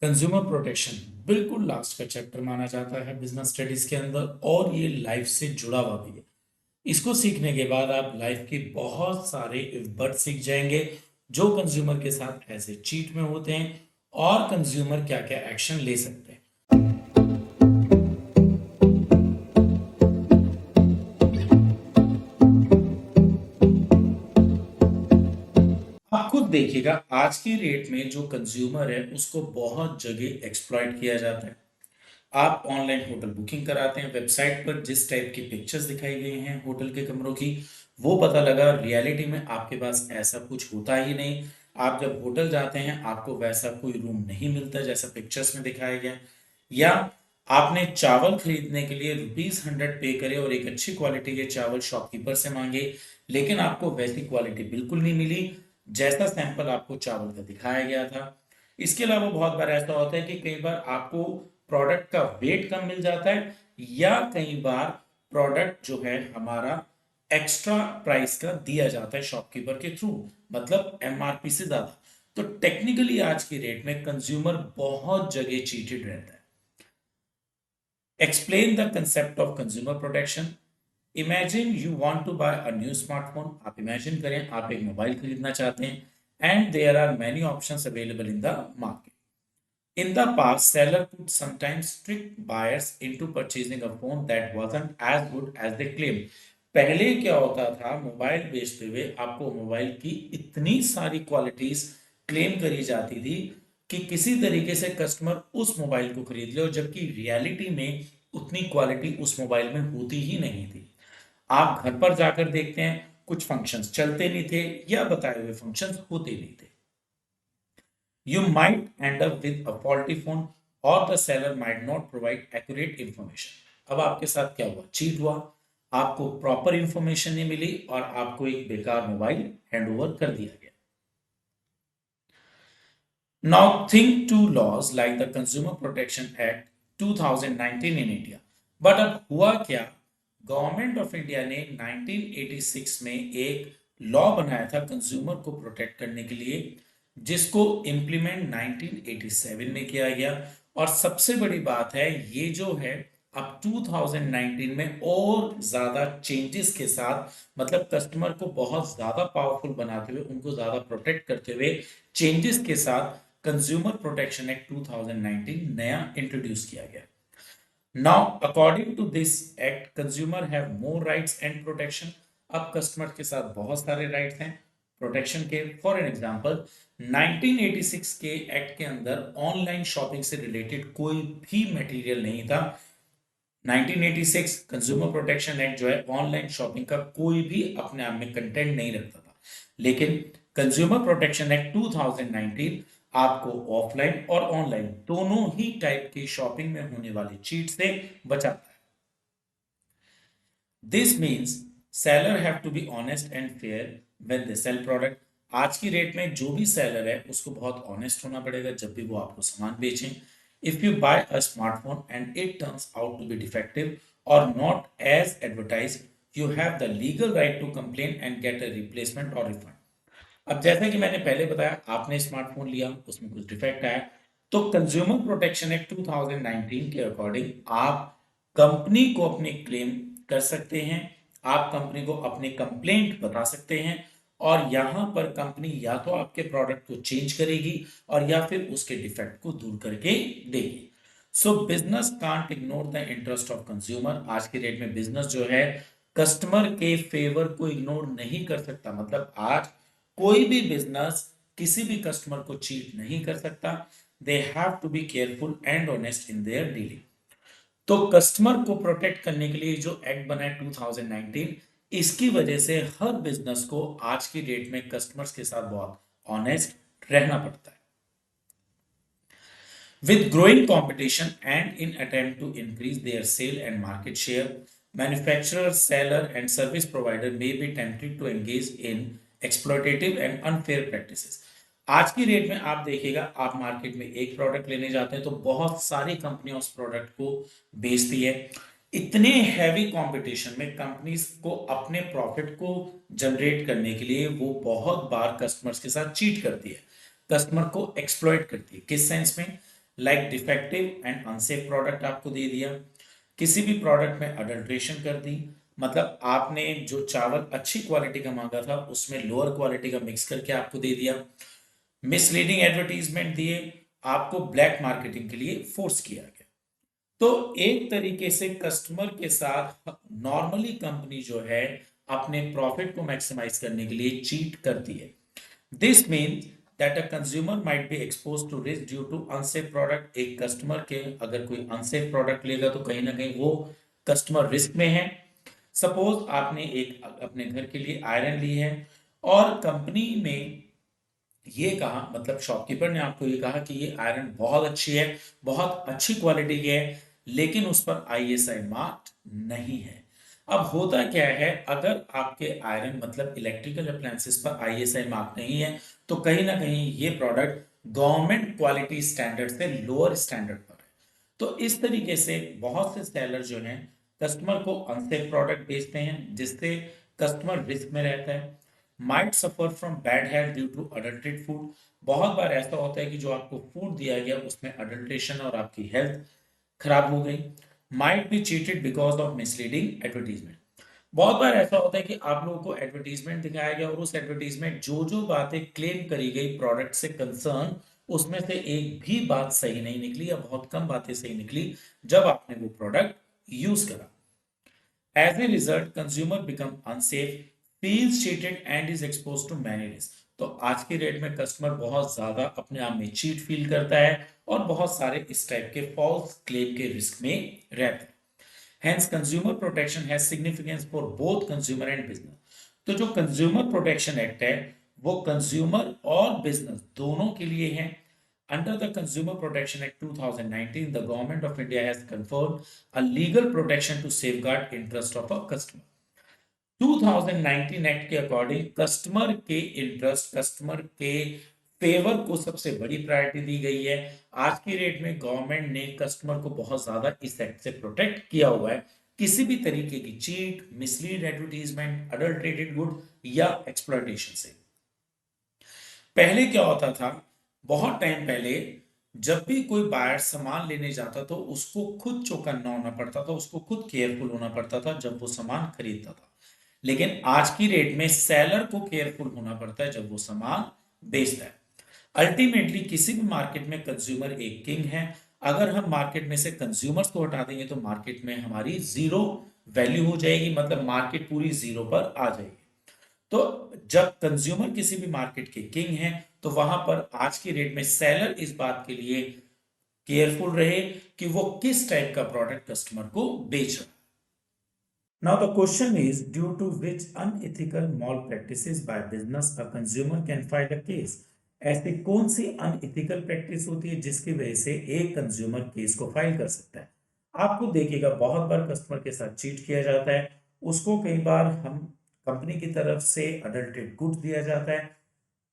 Consumer protection बिल्कुल last का chapter माना जाता है बिजनेस स्टडीज के अंदर और ये लाइफ से जुड़ा हुआ भी है। इसको सीखने के बाद आप लाइफ के बहुत सारे इफ बट सीख जाएंगे जो कंज्यूमर के साथ ऐसे चीट में होते हैं और कंज्यूमर क्या क्या एक्शन ले सकते हैं। आप खुद देखिएगा आज की रेट में जो कंज्यूमर है उसको बहुत जगह एक्सप्लॉइट किया जाता है। आप ऑनलाइन होटल बुकिंग कराते हैं, वेबसाइट पर जिस टाइप की पिक्चर्स दिखाई गई हैं होटल के कमरों की, वो पता लगा रियलिटी में आपके पास ऐसा कुछ होता ही नहीं। आप जब होटल जाते हैं आपको वैसा कोई रूम नहीं मिलता जैसा पिक्चर्स में दिखाया गया। या आपने चावल खरीदने के लिए ₹100 पे करे और एक अच्छी क्वालिटी के चावल शॉपकीपर से मांगे, लेकिन आपको वैसी क्वालिटी बिल्कुल नहीं मिली जैसा सैंपल आपको चावल का दिखाया गया था। इसके अलावा बहुत बार ऐसा होता है कि कई बार आपको प्रोडक्ट का वेट कम मिल जाता है या कई बार प्रोडक्ट जो है हमारा एक्स्ट्रा प्राइस का दिया जाता है शॉपकीपर के थ्रू, मतलब एमआरपी से ज्यादा। तो टेक्निकली आज की रेट में कंज्यूमर बहुत जगह चीटेड रहता है। Explain the concept of consumer protection. Imagine you want to buy a new smartphone. आप इमेजिन करें आप एक मोबाइल खरीदना चाहते हैं and there are many options available in the market. In the past, seller could sometimes trick buyers into purchasing a phone that wasn't as good as they claimed. पहले क्या होता था, मोबाइल बेचते हुए आपको मोबाइल की इतनी सारी क्वालिटीज क्लेम करी जाती थी कि किसी तरीके से कस्टमर उस मोबाइल को खरीद ले, और जबकि रियलिटी में उतनी क्वालिटी उस मोबाइल में होती ही नहीं थी। आप घर पर जाकर देखते हैं कुछ फंक्शंस चलते नहीं थे या बताए हुए फंक्शंस होते नहीं थे। You might end up with a faulty phone or the seller might not provide accurate information. अब आपके साथ क्या हुआ, चीट हुआ। आपको प्रॉपर इंफॉर्मेशन नहीं मिली और आपको एक बेकार मोबाइल हैंड ओवर कर दिया गया। Now think to laws like the Consumer Protection Act 2019 in India. But अब हुआ क्या, गवर्नमेंट ऑफ इंडिया ने 1986 में एक लॉ बनाया था कंज्यूमर को प्रोटेक्ट करने के लिए, जिसको इम्प्लीमेंट 1987 में किया गया। और सबसे बड़ी बात है ये जो है अब 2019 में और ज्यादा चेंजेस के साथ, मतलब कस्टमर को बहुत ज्यादा पावरफुल बनाते हुए उनको ज्यादा प्रोटेक्ट करते हुए चेंजेस के साथ कंज्यूमर प्रोटेक्शन एक्ट 2019 नया इंट्रोड्यूस किया गया। Now according to this act consumer have more rights and protection. अब कस्टमर के साथ बहुत सारे राइट्स हैं प्रोटेक्शन के। फॉर एन एग्जांपल 1986 के एक्ट के अंदर ऑनलाइन शॉपिंग से रिलेटेड कोई भी मटेरियल नहीं था। 1986 कंज्यूमर प्रोटेक्शन एक्ट जो है ऑनलाइन शॉपिंग का कोई भी अपने आप में कंटेंट नहीं रखता था, लेकिन कंज्यूमर प्रोटेक्शन एक्ट 2019 आपको ऑफलाइन और ऑनलाइन दोनों ही टाइप की शॉपिंग में होने वाली चीट से बचाता है। This means seller have to be honest and fair when they sell product. आज की रेट में जो भी सेलर है उसको बहुत ऑनेस्ट होना पड़ेगा जब भी वो आपको सामान बेचें। If you buy a smartphone and it turns out to be defective or not as advertise, you have the legal right to complain and get a replacement or refund. अब जैसा कि मैंने पहले बताया, आपने स्मार्टफोन लिया उसमें कुछ डिफेक्ट आया, तो कंज्यूमर प्रोटेक्शन एक्ट 2019 के अकॉर्डिंग आप कंपनी को अपनी क्लेम कर सकते हैं। आप कंपनी को अपनी कंप्लेंट बता सकते हैं और यहां पर कंपनी या तो आपके प्रोडक्ट को चेंज करेगी और या फिर उसके डिफेक्ट को दूर करके देगी। सो business can't ignore the interest of consumer. आज के डेट में बिजनेस जो है कस्टमर के फेवर को इग्नोर नहीं कर सकता। मतलब आज कोई भी बिजनेस किसी भी कस्टमर को चीट नहीं कर सकता। They have to be careful and honest in their dealing. तो कस्टमर को प्रोटेक्ट करने के लिए जो एक्ट बना है 2019, इसकी वजह से हर बिजनेस को आज की डेट में कस्टमर्स के साथ बहुत ऑनेस्ट रहना पड़ता है। With growing competition and in attempt to increase their sale and market share, manufacturers, seller and service provider may be tempted to engage in exploitative and unfair practices. आज की rate में आप देखिएगा, आप मार्केट में एक प्रोडक्ट लेने जाते हैं तो बहुत सारी कंपनियां उस प्रोडक्ट को बेचती है। इतने हैवी कंपटीशन में कंपनीज को अपने प्रॉफिट को जनरेट करने के लिए वो बहुत बार कस्टमर्स के साथ चीट करती है, कस्टमर को एक्सप्लॉइट करती है। किस सेंस में, like defective and unsafe product आपको दे दिया, किसी भी प्रोडक्ट में अडल्ट्रेशन कर दी, मतलब आपने जो चावल अच्छी क्वालिटी का मांगा था उसमें लोअर क्वालिटी का मिक्स करके आपको दे दिया, मिसलीडिंग एडवर्टीजमेंट दिए, आपको ब्लैक मार्केटिंग के लिए फोर्स किया गया। तो एक तरीके से कस्टमर के साथ नॉर्मली कंपनी जो है अपने प्रॉफिट को मैक्सिमाइज करने के लिए चीट करती है। This means that a consumer might be expose to risk due to unsafe product. एक कस्टमर के अगर कोई अनसेफ प्रोडक्ट लेगा तो कहीं ना कहीं वो कस्टमर रिस्क में है। सपोज आपने एक अपने घर के लिए आयरन ली है और कंपनी में ये कहा, मतलब शॉपकीपर ने आपको ये कहा कि ये आयरन बहुत अच्छी है, बहुत अच्छी क्वालिटी की है, लेकिन उस पर आईएसआई मार्क नहीं है। अब होता क्या है, अगर आपके आयरन मतलब इलेक्ट्रिकल अप्लायंसेस पर आईएसआई मार्क नहीं है तो कहीं ना कहीं ये प्रोडक्ट गवर्नमेंट क्वालिटी स्टैंडर्ड से लोअर स्टैंडर्ड पर है। तो इस तरीके से बहुत से सेलर जो हैं कस्टमर को अनसेफ प्रोडक्ट बेचते हैं जिससे कस्टमर रिस्क में रहता है। Might suffer from bad health due to adulterate food. बहुत बार ऐसा होता है कि जो आपको फूड दिया गया उसमें अडल्ट्रेशन और आपकी हेल्थ खराब हो गई। Might be cheated because of misleading advertisement. बहुत बार ऐसा होता है कि आप लोगों को एडवर्टीजमेंट दिखाया गया और उस एडवर्टीजमेंट जो जो बातें क्लेम करी गई प्रोडक्ट से कंसर्न, उसमें से एक भी बात सही नहीं निकली या बहुत कम बातें सही निकली जब आपने वो प्रोडक्ट यूज करा। As a result, consumer become unsafe, feels cheated and is exposed to many risks. तो आज की डेट में कस्टमर बहुत ज्यादा अपने आप में चीट फील करता है और बहुत सारे इस टाइप के फॉल्स क्लेम के रिस्क में रहता है। Hence, consumer protection has significance for both consumer and business. तो जो कंज्यूमर प्रोटेक्शन एक्ट है वो कंज्यूमर और बिजनेस दोनों के लिए है। Under the Consumer Protection Act 2019, the Government of India has conferred a legal protection to safeguard interest of a customer. 2019 act के अकॉर्डिंग कस्टमर के इंटरेस्ट, कस्टमर के फेवर को सबसे बड़ी प्रायोरिटी दी गई है। आज की डेट में गवर्नमेंट ने कस्टमर को बहुत ज्यादा इस एक्ट से प्रोटेक्ट किया हुआ है किसी भी तरीके की cheat, mislead advertisement, adulterated good या एक्सप्लॉयटेशन से। पहले क्या होता था, बहुत टाइम पहले जब भी कोई बायर सामान लेने जाता तो उसको खुद चौकन्ना होना पड़ता था, उसको खुद केयरफुल होना पड़ता था जब वो सामान खरीदता था। लेकिन आज की डेट में सेलर को केयरफुल होना पड़ता है जब वो सामान बेचता है। अल्टीमेटली किसी भी मार्केट में कंज्यूमर एक किंग है। अगर हम मार्केट में से कंज्यूमर्स को हटा देंगे तो मार्केट में हमारी जीरो वैल्यू हो जाएगी, मतलब मार्केट पूरी जीरो पर आ जाएगी। तो जब कंज्यूमर किसी भी मार्केट के किंग हैं तो वहां पर आज की डेट में सेलर इस बात के लिए केयरफुल रहे कि वो किस टाइप का प्रोडक्ट कस्टमर को बेच रहा है। Now the question is, due to which unethical malpractices by business a consumer can file a case? ऐसी कौन सी अनइथिकल प्रैक्टिस होती है जिसकी वजह से एक कंज्यूमर केस को फाइल कर सकता है? आपको देखिएगा बहुत बार कस्टमर के साथ चीट किया जाता है, उसको कई बार हम कंपनी की तरफ से अडल्टेड गुड्स दिया जाता है,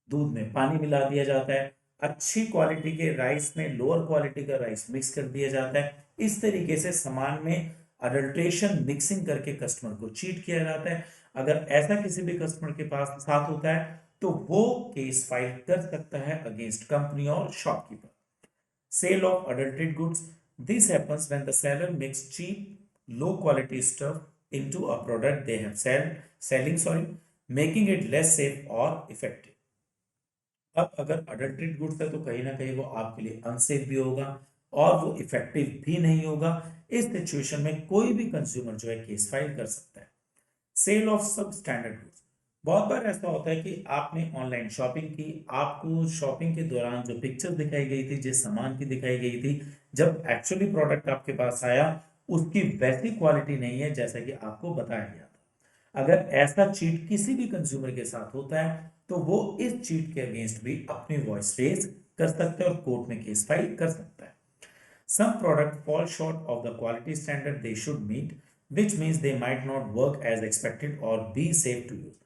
दूध में पानी मिला दिया जाता है, अच्छी क्वालिटी के राइस में लोअर क्वालिटी का राइस मिक्स कर दिया जाता है। इस तरीके से सामान में अडल्ट्रेशन मिक्सिंग करके कस्टमर को चीट किया जाता है। अगर ऐसा किसी भी कस्टमर के पास साथ होता है तो वो केस फाइल कर सकता है अगेंस्ट कंपनी और shopkeeper. Sale of adulterated goods. This happens when the seller makes cheap, low quality stuff into a product they have selling, making it less safe or effective. अब अगर अडल्ट्रेट goods है तो कहीं ना कहीं वो आपके लिए अनसेफ भी होगा और वो इफेक्टिव भी नहीं होगा। इस सिचुएशन में कोई भी कंज्यूमर जो है केस फाइल कर सकता है। सेल ऑफ सब स्टैंडर्ड गुड्स। बहुत बार ऐसा होता है कि आपने ऑनलाइन शॉपिंग की, आपको शॉपिंग के दौरान जो पिक्चर दिखाई गई थी, जिस सामान की दिखाई गई थी, जब एक्चुअली प्रोडक्ट आपके पास आया उसकी वैसी क्वालिटी नहीं है जैसा कि आपको बताया गया था। अगर ऐसा चीट किसी भी कंज्यूमर के साथ होता है तो वो इस चीट के अगेंस्ट भी अपनी वॉइस रेज कर सकता है और कोर्ट में केस फाइल कर सकता है। Some product fall short of the quality standard they should meet, which means they might not work as expected or be safe to use.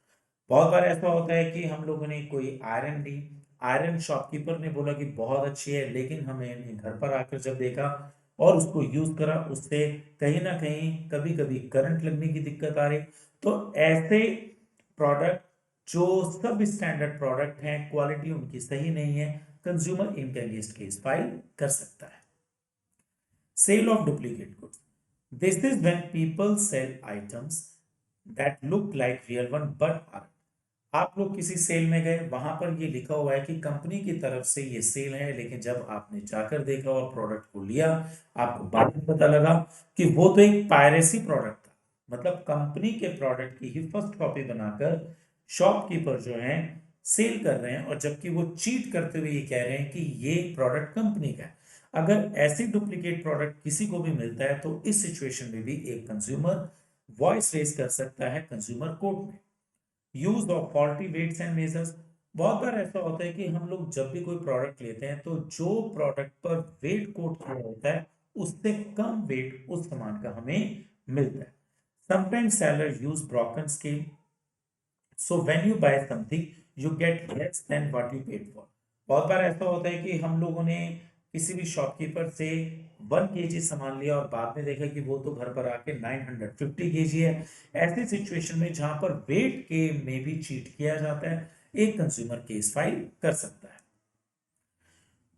बहुत बार ऐसा होता है कि हम लोगों ने कोई आयरन ली, आयरन शॉपकीपर ने बोला कि बहुत अच्छी है, लेकिन हमें घर पर आकर जब देखा और उसको यूज करा उससे कहीं ना कहीं कभी कभी करंट लगने की दिक्कत आ रही। तो ऐसे प्रोडक्ट जो सब स्टैंडर्ड प्रोडक्ट हैं, क्वालिटी उनकी सही नहीं है, कंज्यूमर इनके अगेंस्ट केस फाइल कर सकता है। Sale of duplicate goods, this is when people sell items that look like real one but are. आप लोग किसी सेल में गए, वहां पर ये लिखा हुआ है कि कंपनी की तरफ से ये सेल है, लेकिन जब आपने जाकर देखा और प्रोडक्ट को लिया, आपको बाद में पता लगा कि वो तो एक पायरेसी प्रोडक्ट था। मतलब कंपनी के प्रोडक्ट की ही फर्स्ट कॉपी बनाकर शॉपकीपर जो है सेल कर रहे हैं, और जबकि वो चीट करते हुए ये कह रहे हैं कि ये प्रोडक्ट कंपनी का है। अगर ऐसी डुप्लीकेट प्रोडक्ट किसी को भी मिलता है तो इस सिचुएशन में भी एक कंज्यूमर वॉइस रेज कर सकता है कंज्यूमर कोर्ट में। Use of faulty weights and measures, बहुत बार ऐसा होता है कि हम लोग जब भी कोई प्रोडक्ट लेते हैं तो जो प्रोडक्ट पर वेट कोट किया होता है उससे कम वेट उस सामान का हमें मिलता है। Sometimes seller use broken scale, so when you buy something you get less than what you paid for. बहुत बार ऐसा होता है कि हम लोगों ने किसी भी शॉपकीपर से 1 kg सामान लिया और बाद में देखा कि वो तो घर पर आके 950 kg है। ऐसी सिचुएशन में जहां पर वेट के में भी चीट किया जाता है, एक कंज्यूमर केस फाइल कर सकता है।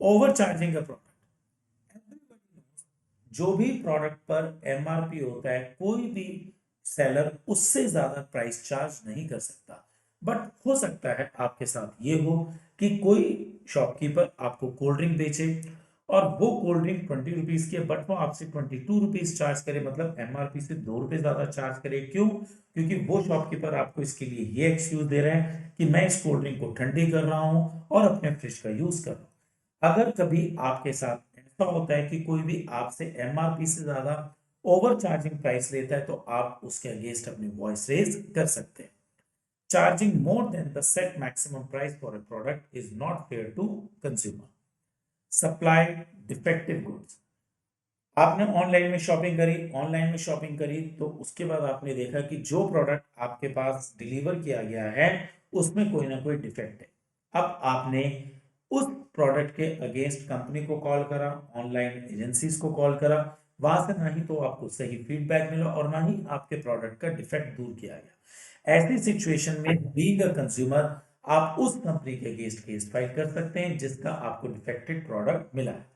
ओवर चार्जिंग अ प्रोडक्ट, जो भी प्रोडक्ट पर एमआरपी होता है, कोई भी सेलर उससे ज्यादा प्राइस चार्ज नहीं कर सकता। बट हो सकता है आपके साथ ये हो कि कोई शॉपकीपर आपको कोल्ड ड्रिंक बेचे और वो कोल्ड ड्रिंक 20 रुपीज की है, बट वो आपसे 22 रुपीज चार्ज करे, मतलब एमआरपी से 2 रुपए ज्यादा चार्ज करे। क्यों? क्योंकि वो शॉपकीपर आपको इसके लिए ये एक्सक्यूज दे रहे हैं कि मैं इस कोल्ड ड्रिंक को ठंडी कर रहा हूं और अपने फ्रिज का यूज कर रहा हूं। अगर कभी आपके साथ ऐसा होता है कि कोई भी आपसे एमआरपी से ज्यादा ओवर चार्जिंग प्राइस लेता है, तो आप उसके अगेंस्ट अपनी वॉइस रेज कर सकते हैं। Charging more than the set maximum price for a product is not fair to consumer. Supply defective goods, आपने ऑनलाइन में शॉपिंग करी तो उसके बाद आपने देखा कि जो प्रोडक्ट आपके पास डिलीवर किया गया है उसमें कोई ना कोई डिफेक्ट है। अब आपने उस प्रोडक्ट के अगेंस्ट कंपनी को कॉल करा, ऑनलाइन एजेंसीज को कॉल करा, वहां से ना ही तो आपको सही फीडबैक मिला और ना ही आपके प्रोडक्ट का डिफेक्ट दूर किया गया। ऐसी सिचुएशन में बीइंग अ कंज्यूमर आप उस कंपनी के अगेंस्ट केस फाइल कर सकते हैं जिसका आपको डिफेक्टेड प्रोडक्ट मिला है।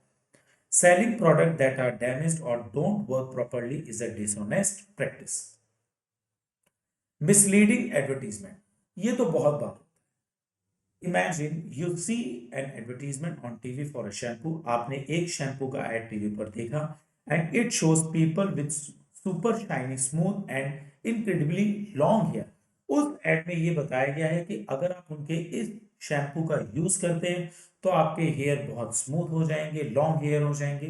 Selling products that are damaged or don't work properly is a dishonest practice. Misleading advertisement, ये तो बहुत बात होता है। Imagine you see an advertisement on TV for a shampoo. आपने एक शैम्पू का एड टीवी पर देखा and it shows people with super shiny, smooth and incredibly long hair. उस एड में ये बताया गया है कि अगर आप उनके इस शैम्पू का यूज करते हैं तो आपके हेयर बहुत स्मूथ हो जाएंगे, लॉन्ग हेयर हो जाएंगे।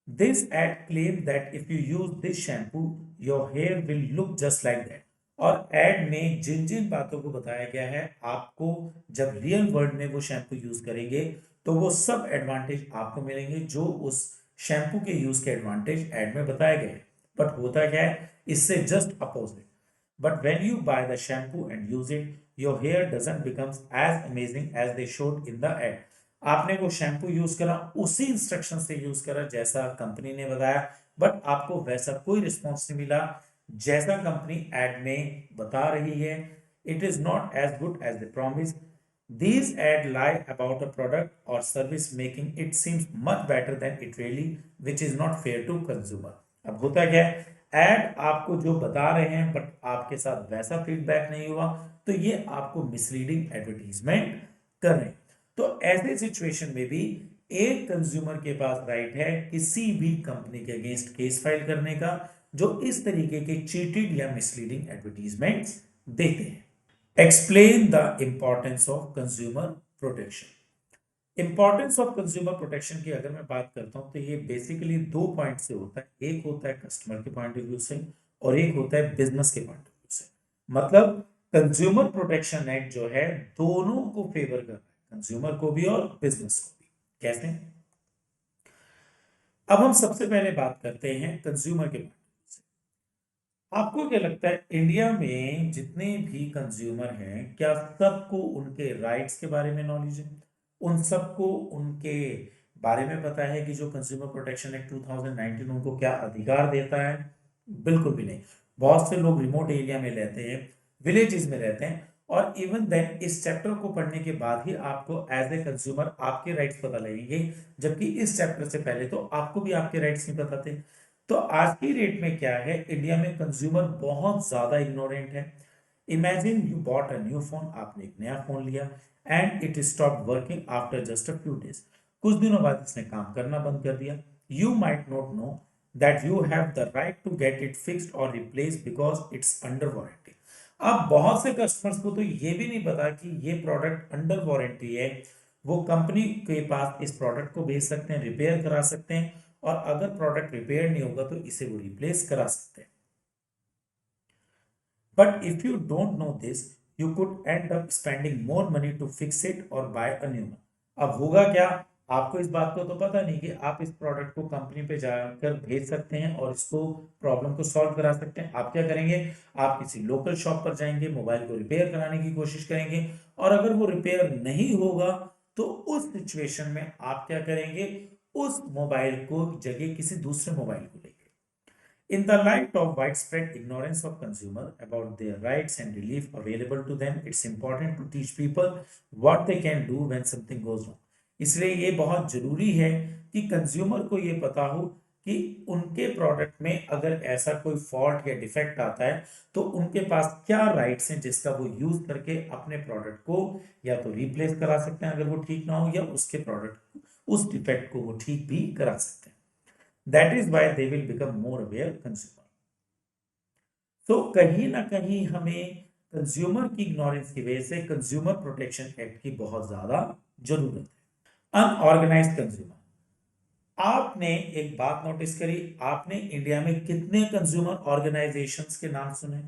This ad claims that if you use this shampoo, your hair will look just like that. और एड में जिन जिन बातों को बताया गया है, आपको जब रियल वर्ल्ड में वो शैम्पू यूज करेंगे तो वो सब एडवांटेज आपको मिलेंगे जो उस शैम्पू के यूज के एडवांटेज एड में बताए गए। बट होता क्या है, इससे just opposite. But when you buy the shampoo and use it, your hair doesn't becomes as amazing as they showed in the ad. आपने वो शैम्पू यूज करा, उसी इंस्ट्रक्शन से यूज करा जैसा कंपनी ने बताया, बट आपको वैसा कोई रिस्पॉन्स नहीं मिला जैसा कंपनी एड में बता रही है। It is not as good as the promise. These ad lie about a product or service making it seems much better than it really, which is not fair to consumer. अब होता क्या है, add आपको जो बता रहे हैं but आपके साथ वैसा फीडबैक नहीं हुआ, तो ये आपको मिसलीडिंग एडवर्टीजमेंट कर रहे हैं। तो ऐसे सिचुएशन में भी एक कंज्यूमर के पास राइट है किसी भी कंपनी के अगेंस्ट केस फाइल करने का जो इस तरीके के चीटेड या मिसलीडिंग एडवर्टीजमेंट्स देते हैं। Explain the importance of consumer protection. Importance of consumer protection की अगर मैं बात करता हूं तो ये बेसिकली 2 पॉइंट से होता है। एक होता है कस्टमर के पॉइंट ऑफ व्यू से और एक होता है बिजनेस के पॉइंट ऑफ व्यू से। मतलब कंज्यूमर प्रोटेक्शन एक्ट जो है दोनों को फेवर कर रहा है, कंज्यूमर को भी और बिजनेस को भी। कैसे? अब हम सबसे पहले बात करते हैं कंज्यूमर के पॉइंट ऑफ व्यू से। आपको क्या लगता है इंडिया में जितने भी कंज्यूमर हैं, क्या सबको उनके राइट्स के बारे में नॉलेज है? उन सबको उनके बारे में पता है कि जो कंज्यूमर प्रोटेक्शन एक्ट 2019 उनको क्या अधिकार देता है? बिल्कुल भी नहीं। बहुत से लोग रिमोट एरिया में रहते हैं, विलेजेस में रहते हैं और इवन देन इस चैप्टर को पढ़ने के बाद ही आपको एज ए कंज्यूमर आपके राइट्स पता लगेंगे, जबकि इस चैप्टर से पहले तो आपको भी आपके राइट्स नहीं पता थे। तो आज की डेट में क्या है, इंडिया में कंज्यूमर बहुत ज्यादा इग्नोरेंट है। Imagine you bought a new phone, आपने एक नया फोन लिया and it stop working after just a few days. कुछ दिनों बाद इसने काम करना बंद कर दिया। You might not know that you have the right to get it fixed or replace because it's under warranty. अब बहुत से कस्टमर्स को तो ये भी नहीं पता कि ये प्रोडक्ट अंडर वारंटी है। वो कंपनी के पास इस प्रोडक्ट को भेज सकते हैं, रिपेयर करा सकते हैं, और अगर प्रोडक्ट रिपेयर नहीं होगा तो इसे वो रिप्लेस करा सकते हैं। But if you don't know this, you could end up spending more money to fix it or buy a new one. अब होगा क्या, आपको इस बात को तो पता नहीं कि आप इस प्रोडक्ट को कंपनी पे जाकर भेज सकते हैं और इसको प्रॉब्लम को सॉल्व करा सकते हैं। आप क्या करेंगे, आप किसी लोकल शॉप पर जाएंगे, मोबाइल को रिपेयर कराने की कोशिश करेंगे, और अगर वो रिपेयर नहीं होगा तो उस सिचुएशन में आप क्या करेंगे, उस मोबाइल को जगह किसी दूसरे मोबाइल को लेंगे। In the light of widespread ignorance of consumer about their rights and relief available to them, it's important to teach people what they can do when something goes wrong. इसलिए ये बहुत जरूरी है कि कंज्यूमर को ये पता हो कि उनके प्रोडक्ट में अगर ऐसा कोई फॉल्ट या डिफेक्ट आता है तो उनके पास क्या राइट्स हैं जिसका वो यूज करके अपने प्रोडक्ट को या तो रिप्लेस करा सकते हैं अगर वो ठीक ना हो, या उसके प्रोडक्ट उस डिफेक्ट को वो ठीक भी करा सकते हैं। That is why they will become more aware consumer. तो कहीं ना कहीं हमें कंज्यूमर की इग्नोरेंस की वजह से कंज्यूमर प्रोटेक्शन एक्ट की बहुत ज्यादा जरूरत है। अनऑर्गेनाइज्ड कंज्यूमर, आपने एक बात नोटिस करी, आपने इंडिया में कितने कंज्यूमर ऑर्गेनाइजेशंस के नाम सुने?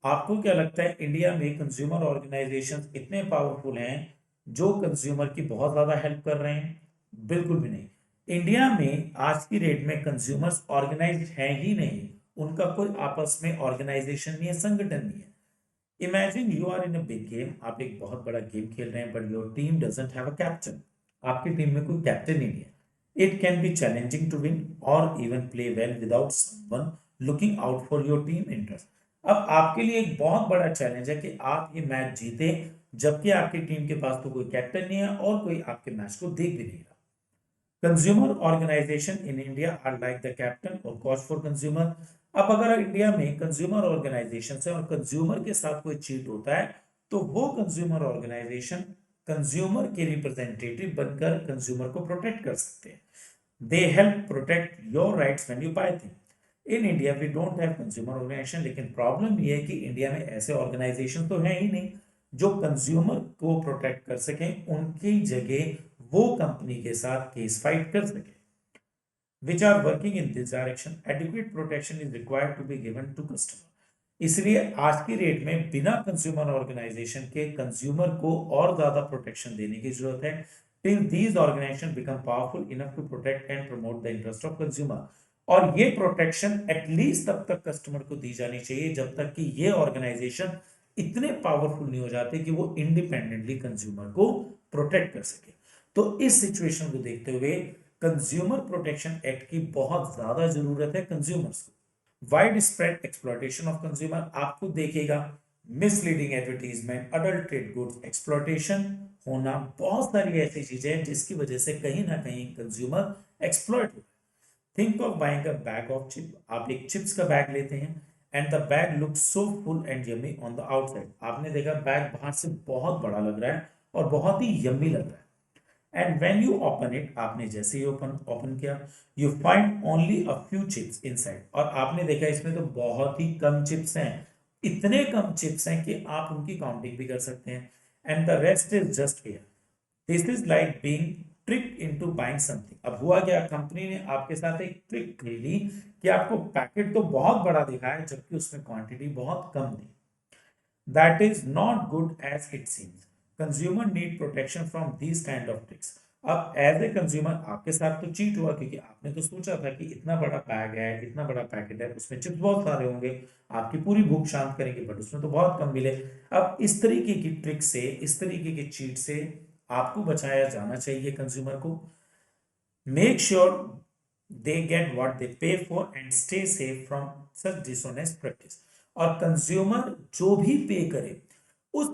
आपको क्या लगता है इंडिया में कंज्यूमर ऑर्गेनाइजेशंस इतने पावरफुल हैं जो कंज्यूमर की बहुत ज्यादा हेल्प कर रहे हैं? बिल्कुल भी नहीं। इंडिया में आज की डेट में कंज्यूमर्स ऑर्गेनाइज्ड हैं ही नहीं, उनका कोई आपस में ऑर्गेनाइजेशन नहीं है, संगठन नहीं है। Imagine you are in a big game, आप एक बहुत बड़ा गेम खेल रहे हैं, but your team doesn't have a captain. आपकी टीम में कोई कैप्टन ही नहीं है। It can be challenging to win or even play well without someone looking out for your team interest. अब आपके लिए एक बहुत बड़ा चैलेंज है कि आप ये मैच जीते, जबकि आपकी टीम के पास तो कोई कैप्टन नहीं है और कोई आपके मैच को देख भी नहीं रहा। Consumer organisation in India are like the captain और कोच फॉर कंज्यूमर। अब अगर इंडिया में कंज्यूमर ऑर्गेनाइजेशन है और कंज्यूमर के साथ कोई चीट होता है तो वो कंज्यूमर ऑर्गेनाइजेशन कंज्यूमर के रिप्रेजेंटेटिव बनकर कंज्यूमर को प्रोटेक्ट कर सकते हैं। They help protect your rights when you buy thing. In India we don't have consumer organisation, लेकिन प्रॉब्लम ये है कि इंडिया में ऐसे ऑर्गेनाइजेशन तो है ही नहीं जो कंज्यूमर को प्रोटेक्ट कर सकें, उनकी जगह वो कंपनी के साथ केस फाइट कर सके। Which are working in this direction, adequate protection is required to be given to customer. इसलिए आज की डेट में बिना कंज्यूमर ऑर्गेनाइजेशन के कंज्यूमर को और ज्यादा प्रोटेक्शन देने की जरूरत है। Till these organisation become powerful enough to protect and promote the interest of consumer. और ये प्रोटेक्शन एटलीस्ट तब तक कस्टमर को दी जानी चाहिए जब तक कि ये ऑर्गेनाइजेशन इतने पावरफुल नहीं हो जाते कि वो इंडिपेंडेंटली कंज्यूमर को प्रोटेक्ट कर सके। तो इस सिचुएशन को देखते हुए कंज्यूमर प्रोटेक्शन एक्ट की बहुत ज्यादा जरूरत है कंज्यूमर्स को। Wide spread exploitation of consumer, आपको देखेगा मिसलीडिंग एडवर्टीजमेंट, अडल्ट्रेट गुड्स, एक्सप्लॉयटेशन होना, बहुत सारी ऐसी चीजें हैं जिसकी वजह से कहीं ना कहीं कंज्यूमर एक्सप्लॉयट हो। Think of buying a bag of chip, आप एक चिप्स का बैग लेते हैं and the bag looks so full and yummy on the outside. आपने देखा बैग बाहर से बहुत बड़ा लग रहा है और बहुत ही यम्मी लग रहा है, and when you open it, आपने जैसे ही ओपन ओपन किया, you find only a few chips inside, और आपने देखा इसमें तो बहुत ही कम चिप्स हैं। इतने कम चिप्स हैं कि आप उनकी काउंटिंग भी कर सकते हैं, and the rest is just air. This is like being tricked into buying something. अब हुआ क्या, कंपनी ने आपके साथ एक ट्रिक खेली कि आपको पैकेट तो बहुत बड़ा दिखाया जबकि उसमें क्वांटिटी बहुत कम थी। That is not good as it seems. Consumer need protection from these kind of tricks. अब एज ए कंज्यूमर आपके साथ तो चीट हुआ क्योंकि आपने तो सोचा था कि इतना बड़ा बैग है, इतना बड़ा पैकेट है, उसमें चिप्स बहुत सारे होंगे, आपकी पूरी भूख शांत करेंगे, बट उसमें तो बहुत कम मिले। अब इस तरीके की ट्रिक से, इस तरीके के चीट से आपको बचाया जाना चाहिए कंज्यूमर को। Make sure they get what they pay for and stay safe from such dishonest practice. और कंज्यूमर जो भी पे करे उस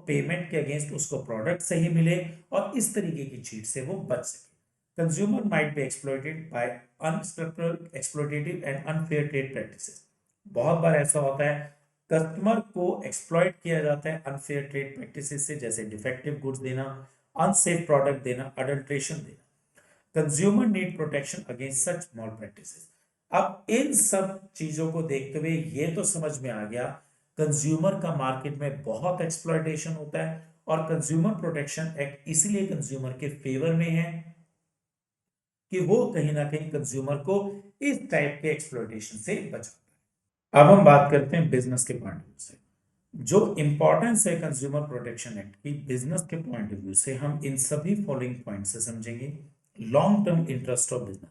पेमेंट के अगेंस्ट उसको प्रोडक्ट सही मिले और इस तरीके की चीट से वो बच सके। Consumer might be exploited by unstructural exploitative and unfair trade practices. बहुत बार ऐसा होता है कस्टमर को एक्सप्लॉइट किया जाता है अनफेयर ट्रेड प्रैक्टिसेस से, जैसे डिफेक्टिव गुड्स देना, अनसेफ प्रोडक्ट देना, अडल्ट्रेशन देना। कंज्यूमर नीड प्रोटेक्शन अगेंस्ट सच मॉल प्रैक्टिसेस। अब इन सब चीजों को देखते हुए ये तो समझ में आ गया कंज्यूमर का मार्केट में बहुत एक्सप्लॉयटेशन होता है और कंज्यूमर प्रोटेक्शन एक्ट इसलिए कंज्यूमर के फेवर में है कि वो कहीं ना कहीं कंज्यूमर को इस टाइप के एक्सप्लॉयटेशन से बचाता है। अब हम बात करते हैं बिजनेस के पॉइंट ऑफ व्यू से। जो इंपॉर्टेंस है कंज्यूमर प्रोटेक्शन एक्ट की बिजनेस के पॉइंट ऑफ व्यू से, हम इन सभी फॉलोइंग पॉइंट से समझेंगे। Long term interest of business.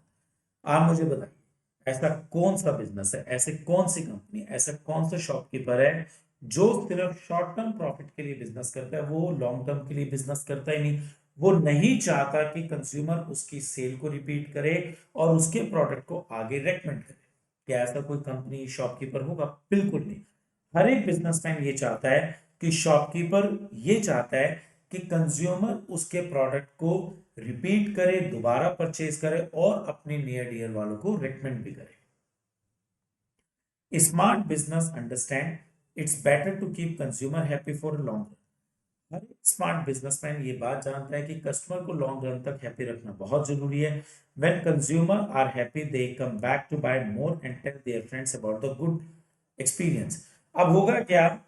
आप मुझे बताइए ऐसा कौन सा बिजनेस है, ऐसे कौन सी कंपनी, ऐसा कौन सा शॉपकीपर है जो सिर्फ शॉर्ट टर्म प्रॉफिट के लिए बिजनेस करता है, वो लॉन्ग टर्म के लिए बिजनेस करता ही नहीं। वो नहीं चाहता कि कंज्यूमर उसकी सेल को रिपीट करे और उसके प्रोडक्ट को आगे रेकमेंड करे। क्या ऐसा कोई कंपनी शॉपकीपर होगा? बिल्कुल नहीं। हर एक बिजनेसमैन ये चाहता है कि शॉपकीपर ये चाहता है कि कंज्यूमर उसके प्रोडक्ट को रिपीट करे, दोबारा परचेज करे और अपने नियर डियर वालों को रेकमेंड भी करे। Smart business understand it's better to keep consumer happy for long run. हर स्मार्ट बिजनेसमैन ये बात जानता है कि कस्टमर को लॉन्ग रन तक हैप्पी रखना बहुत जरूरी है। When consumer are happy they come back to buy more and tell their friends about the good experience. अब होगा क्या,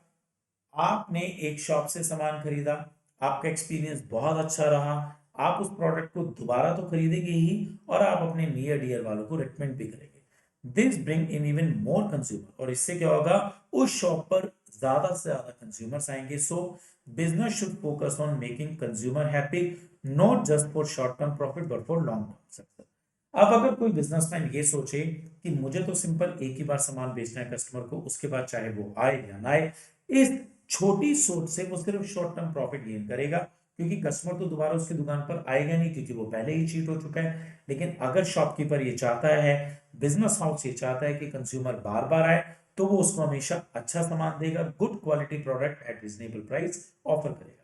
आपने एक शॉप से सामान खरीदा, आपका एक्सपीरियंस बहुत अच्छा रहा, आप उस प्रोडक्ट को दोबारा तो खरीदेंगे ही और आप अपने नियर डियर वालों को रेकमेंड भी करेंगे। This bring in even more consumer, और इससे क्या होगा, उस शॉप पर ज्यादा से ज्यादा कंज्यूमर्स आएंगे। सो business should focus on making consumer happy, not just for short term profit but for long term success. अब अगर कोई बिजनेसमैन ये सोचे कि मुझे तो सिंपल एक ही बार सामान बेचना है कस्टमर को, उसके बाद चाहे वो आए या ना आए, इस छोटी सोच से वो सिर्फ शॉर्ट टर्म प्रॉफिट गेन करेगा, क्योंकि कस्टमर तो दोबारा उसकी दुकान पर आएगा नहीं क्योंकि वो पहले ही चीट हो चुका है। लेकिन अगर शॉपकीपर ये चाहता है, बिजनेस हाउस ये चाहता है कि कंज्यूमर बार बार आए, तो वो उसको हमेशा अच्छा सामान देगा, good quality product at reasonable price offer करेगा।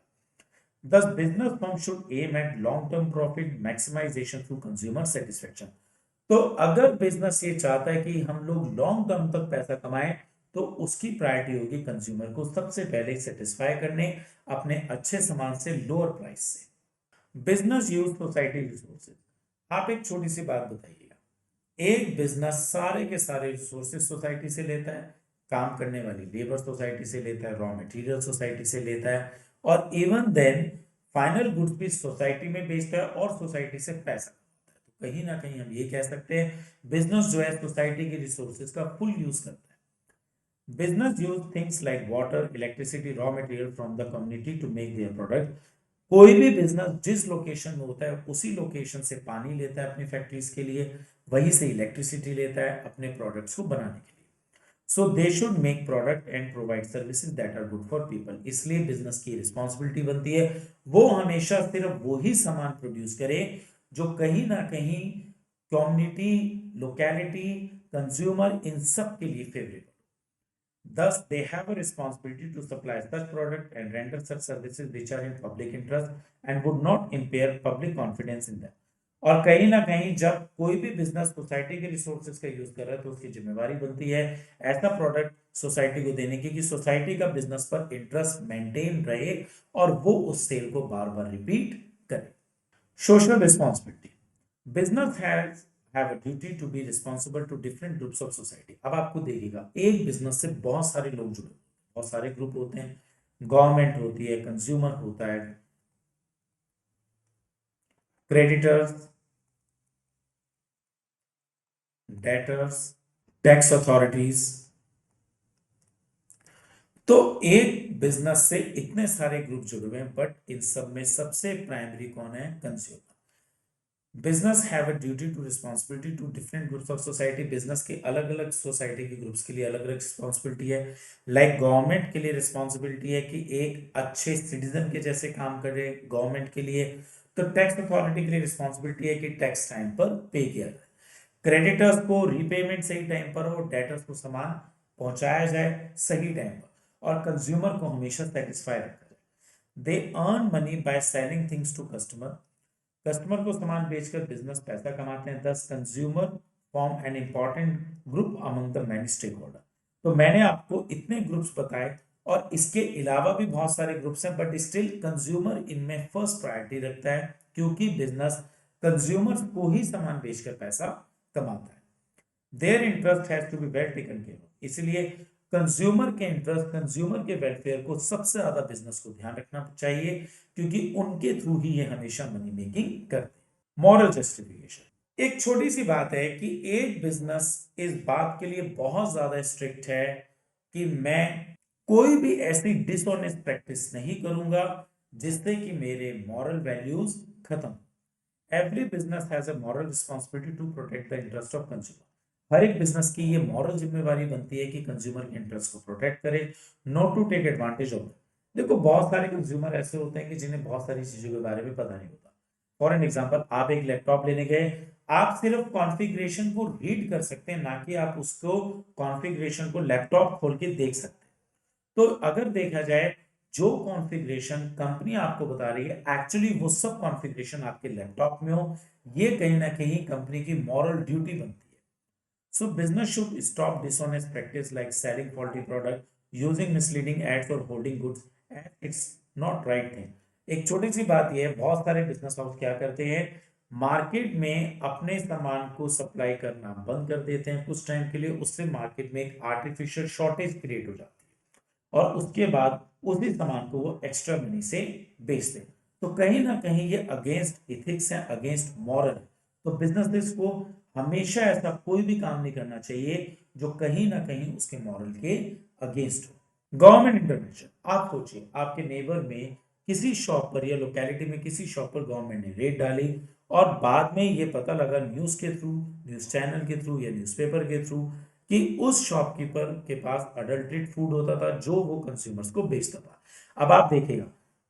Thus, business firm should aim at long-term profit maximization through consumer satisfaction. तो अगर बिजनेस ये चाहता है कि हम लोग लॉन्ग टर्म तक पैसा कमाएं, तो उसकी प्रायोरिटी होगी कंज्यूमर को सबसे पहले सेटिस्फाई करने अपने अच्छे सामान से लोअर प्राइस से। Business use society resources. आप एक छोटी सी बात बताइएगा, एक बिजनेस सारे के सारे रिसोर्सेज सोसाइटी से लेता है, काम करने वाली लेबर सोसाइटी से लेता है, रॉ मटेरियल सोसाइटी से लेता है, और इवन देन फाइनल गुड्स भी सोसाइटी में बेचता है और सोसाइटी से पैसा कमाता है। तो कहीं ना कहीं हम ये कह सकते हैं बिजनेस जो है सोसाइटी के रिसोर्सेज का फुल यूज करता है। Business use things like water, electricity, raw material from the community to make their product. कोई भी बिजनेस जिस लोकेशन में होता है उसी लोकेशन से पानी लेता है अपनी फैक्ट्रीज के लिए, वहीं से इलेक्ट्रिसिटी लेता है अपने प्रोडक्ट्स को बनाने के लिए। So they should make product and provide services that are good for people. इसलिए बिजनेस की रिस्पॉन्सिबिलिटी बनती है वो हमेशा सिर्फ वही सामान प्रोड्यूस करे जो कहीं ना कहीं कम्युनिटी, लोकेलिटी, कंज्यूमर इन सब के लिए favourable. Thus, they have a responsibility to supply such product and render such services which are in public interest and would not impair public confidence in them. और कहीं ना कहीं जब कोई भी बिजनेस सोसाइटी के रिसोर्सेज का यूज कर रहा है तो उसकी जिम्मेवारी बनती है ऐसा प्रोडक्ट सोसाइटी को देने की कि सोसाइटी का बिजनेस पर इंटरेस्ट मेंटेन रहे और वो उस सेल को बार बार रिपीट करे। Social responsibility. Business has have a duty to be responsible to different groups of society। अब आपको देखिएगा एक बिजनेस से बहुत सारे लोग जुड़े, बहुत सारे ग्रुप होते हैं, गवर्नमेंट होती है, कंज्यूमर होता है, क्रेडिटर्स, डेटर्स, टैक्स अथॉरिटीज। तो एक बिजनेस से इतने सारे ग्रुप जुड़े हुए हैं, बट इन सब में सबसे प्राइमरी कौन है? Consumer. Business have a duty to responsibility to different groups of society. Business के अलग अलग सोसाइटी के ग्रुप्स के लिए अलग अलग रिस्पॉन्सिबिलिटी है। लाइक गवर्नमेंट के लिए रिस्पॉन्सिबिलिटी है कि एक अच्छे सिटीजन के जैसे काम करे गवर्नमेंट के लिए। तो टैक्स अथॉरिटी के लिए रिस्पॉन्सिबिलिटी है कि टैक्स टाइम पर पे किया जाए, क्रेडिटर्स को रीपेमेंट सही टाइम पर हो, डेटर्स को सामान पहुंचाया जाए सही टाइम पर, और कंज्यूमर को हमेशा सेटिस्फाई रखा जाए। They earn money by selling things to customer. Customer को सामान बेचकर बिजनेस पैसा कमाते हैं। Thus consumer form an important group among the many stakeholder. तो मैंने आपको इतने ग्रुप्स बताए और इसके अलावा भी बहुत सारे ग्रुप्स हैं, बट स्टिल कंज्यूमर इनमें फर्स्ट प्रायोरिटी रखता है क्योंकि बिजनेस कंज्यूमर्स को ही सामान बेचकर पैसा कमाता है। Their interest has to be well taken care of. इसलिए कंज्यूमर के इंटरेस्ट, कंज्यूमर के वेलफेयर को सबसे ज्यादा बिजनेस को ध्यान रखना चाहिए क्योंकि उनके थ्रू ही ये हमेशा मनी मेकिंग करते हैं। मॉरल जस्टिफिकेशन, एक छोटी सी बात है कि एक बिजनेस इस बात के लिए बहुत ज्यादा स्ट्रिक्ट है कि मैं कोई भी ऐसी डिसऑनेस्ट प्रैक्टिस नहीं करूंगा जिससे कि मेरे मॉरल वैल्यूज खत्म। Every business has a moral responsibility to protect the interest of consumer. हर एक बिजनेस की ये मॉरल जिम्मेवारी बनती है कि कंज्यूमर के इंटरेस्ट को प्रोटेक्ट करे, not to take advantage of. देखो बहुत सारे कंज्यूमर ऐसे होते हैं कि जिन्हें बहुत सारी चीजों के बारे में पता नहीं होता। फॉर एन एग्जाम्पल, आप एक लैपटॉप लेने गए, आप सिर्फ कॉन्फ़िगरेशन को रीड कर सकते हैं, ना कि आप उसको कॉन्फ़िगरेशन को लैपटॉप खोल के देख सकते हैं। तो अगर देखा जाए, जो कॉन्फ़िगरेशन कंपनी आपको बता रही है एक्चुअली वो सब कॉन्फ़िगरेशन आपके लैपटॉप में हो, ये कहीं ना कहीं कंपनी की मॉरल ड्यूटी बनती है। So business should stop dishonest practice like selling faulty product, using misleading ads or holding goods and it's not right thing. एक छोटी सी बात ये है, बहुत सारे बिजनेस हाउस क्या करते हैं, मार्केट में अपने सामान को सप्लाई करना बंद कर देते हैं कुछ टाइम के लिए, उससे मार्केट में एक आर्टिफिशियल शॉर्टेज क्रिएट हो जाती है और उसके बाद उसी सामान को वो एक्स्ट्रा मनी से बेचते हैं। तो कहीं ना कहीं ये अगेंस्ट इथिक्स है, अगेंस्ट मॉरल है। तो बिजनेस को हमेशा ऐसा कोई भी काम नहीं करना चाहिए जो कहीं ना कहीं उसके मॉरल के अगेंस्ट हो। गवर्नमेंट इंटरवेंशन, आप सोचिए आपके नेबर में किसी शॉप पर या लोकेलिटी में किसी शॉप पर गवर्नमेंट ने रेड डाली और बाद में ये पता लगा न्यूज के थ्रू, न्यूज चैनल के थ्रू या न्यूज़पेपर के थ्रू कि उस शॉपकीपर के पास अडल्ट्रेट फूड होता था जो वो कंज्यूमर्स को बेचता था। अब आप देखिएगा,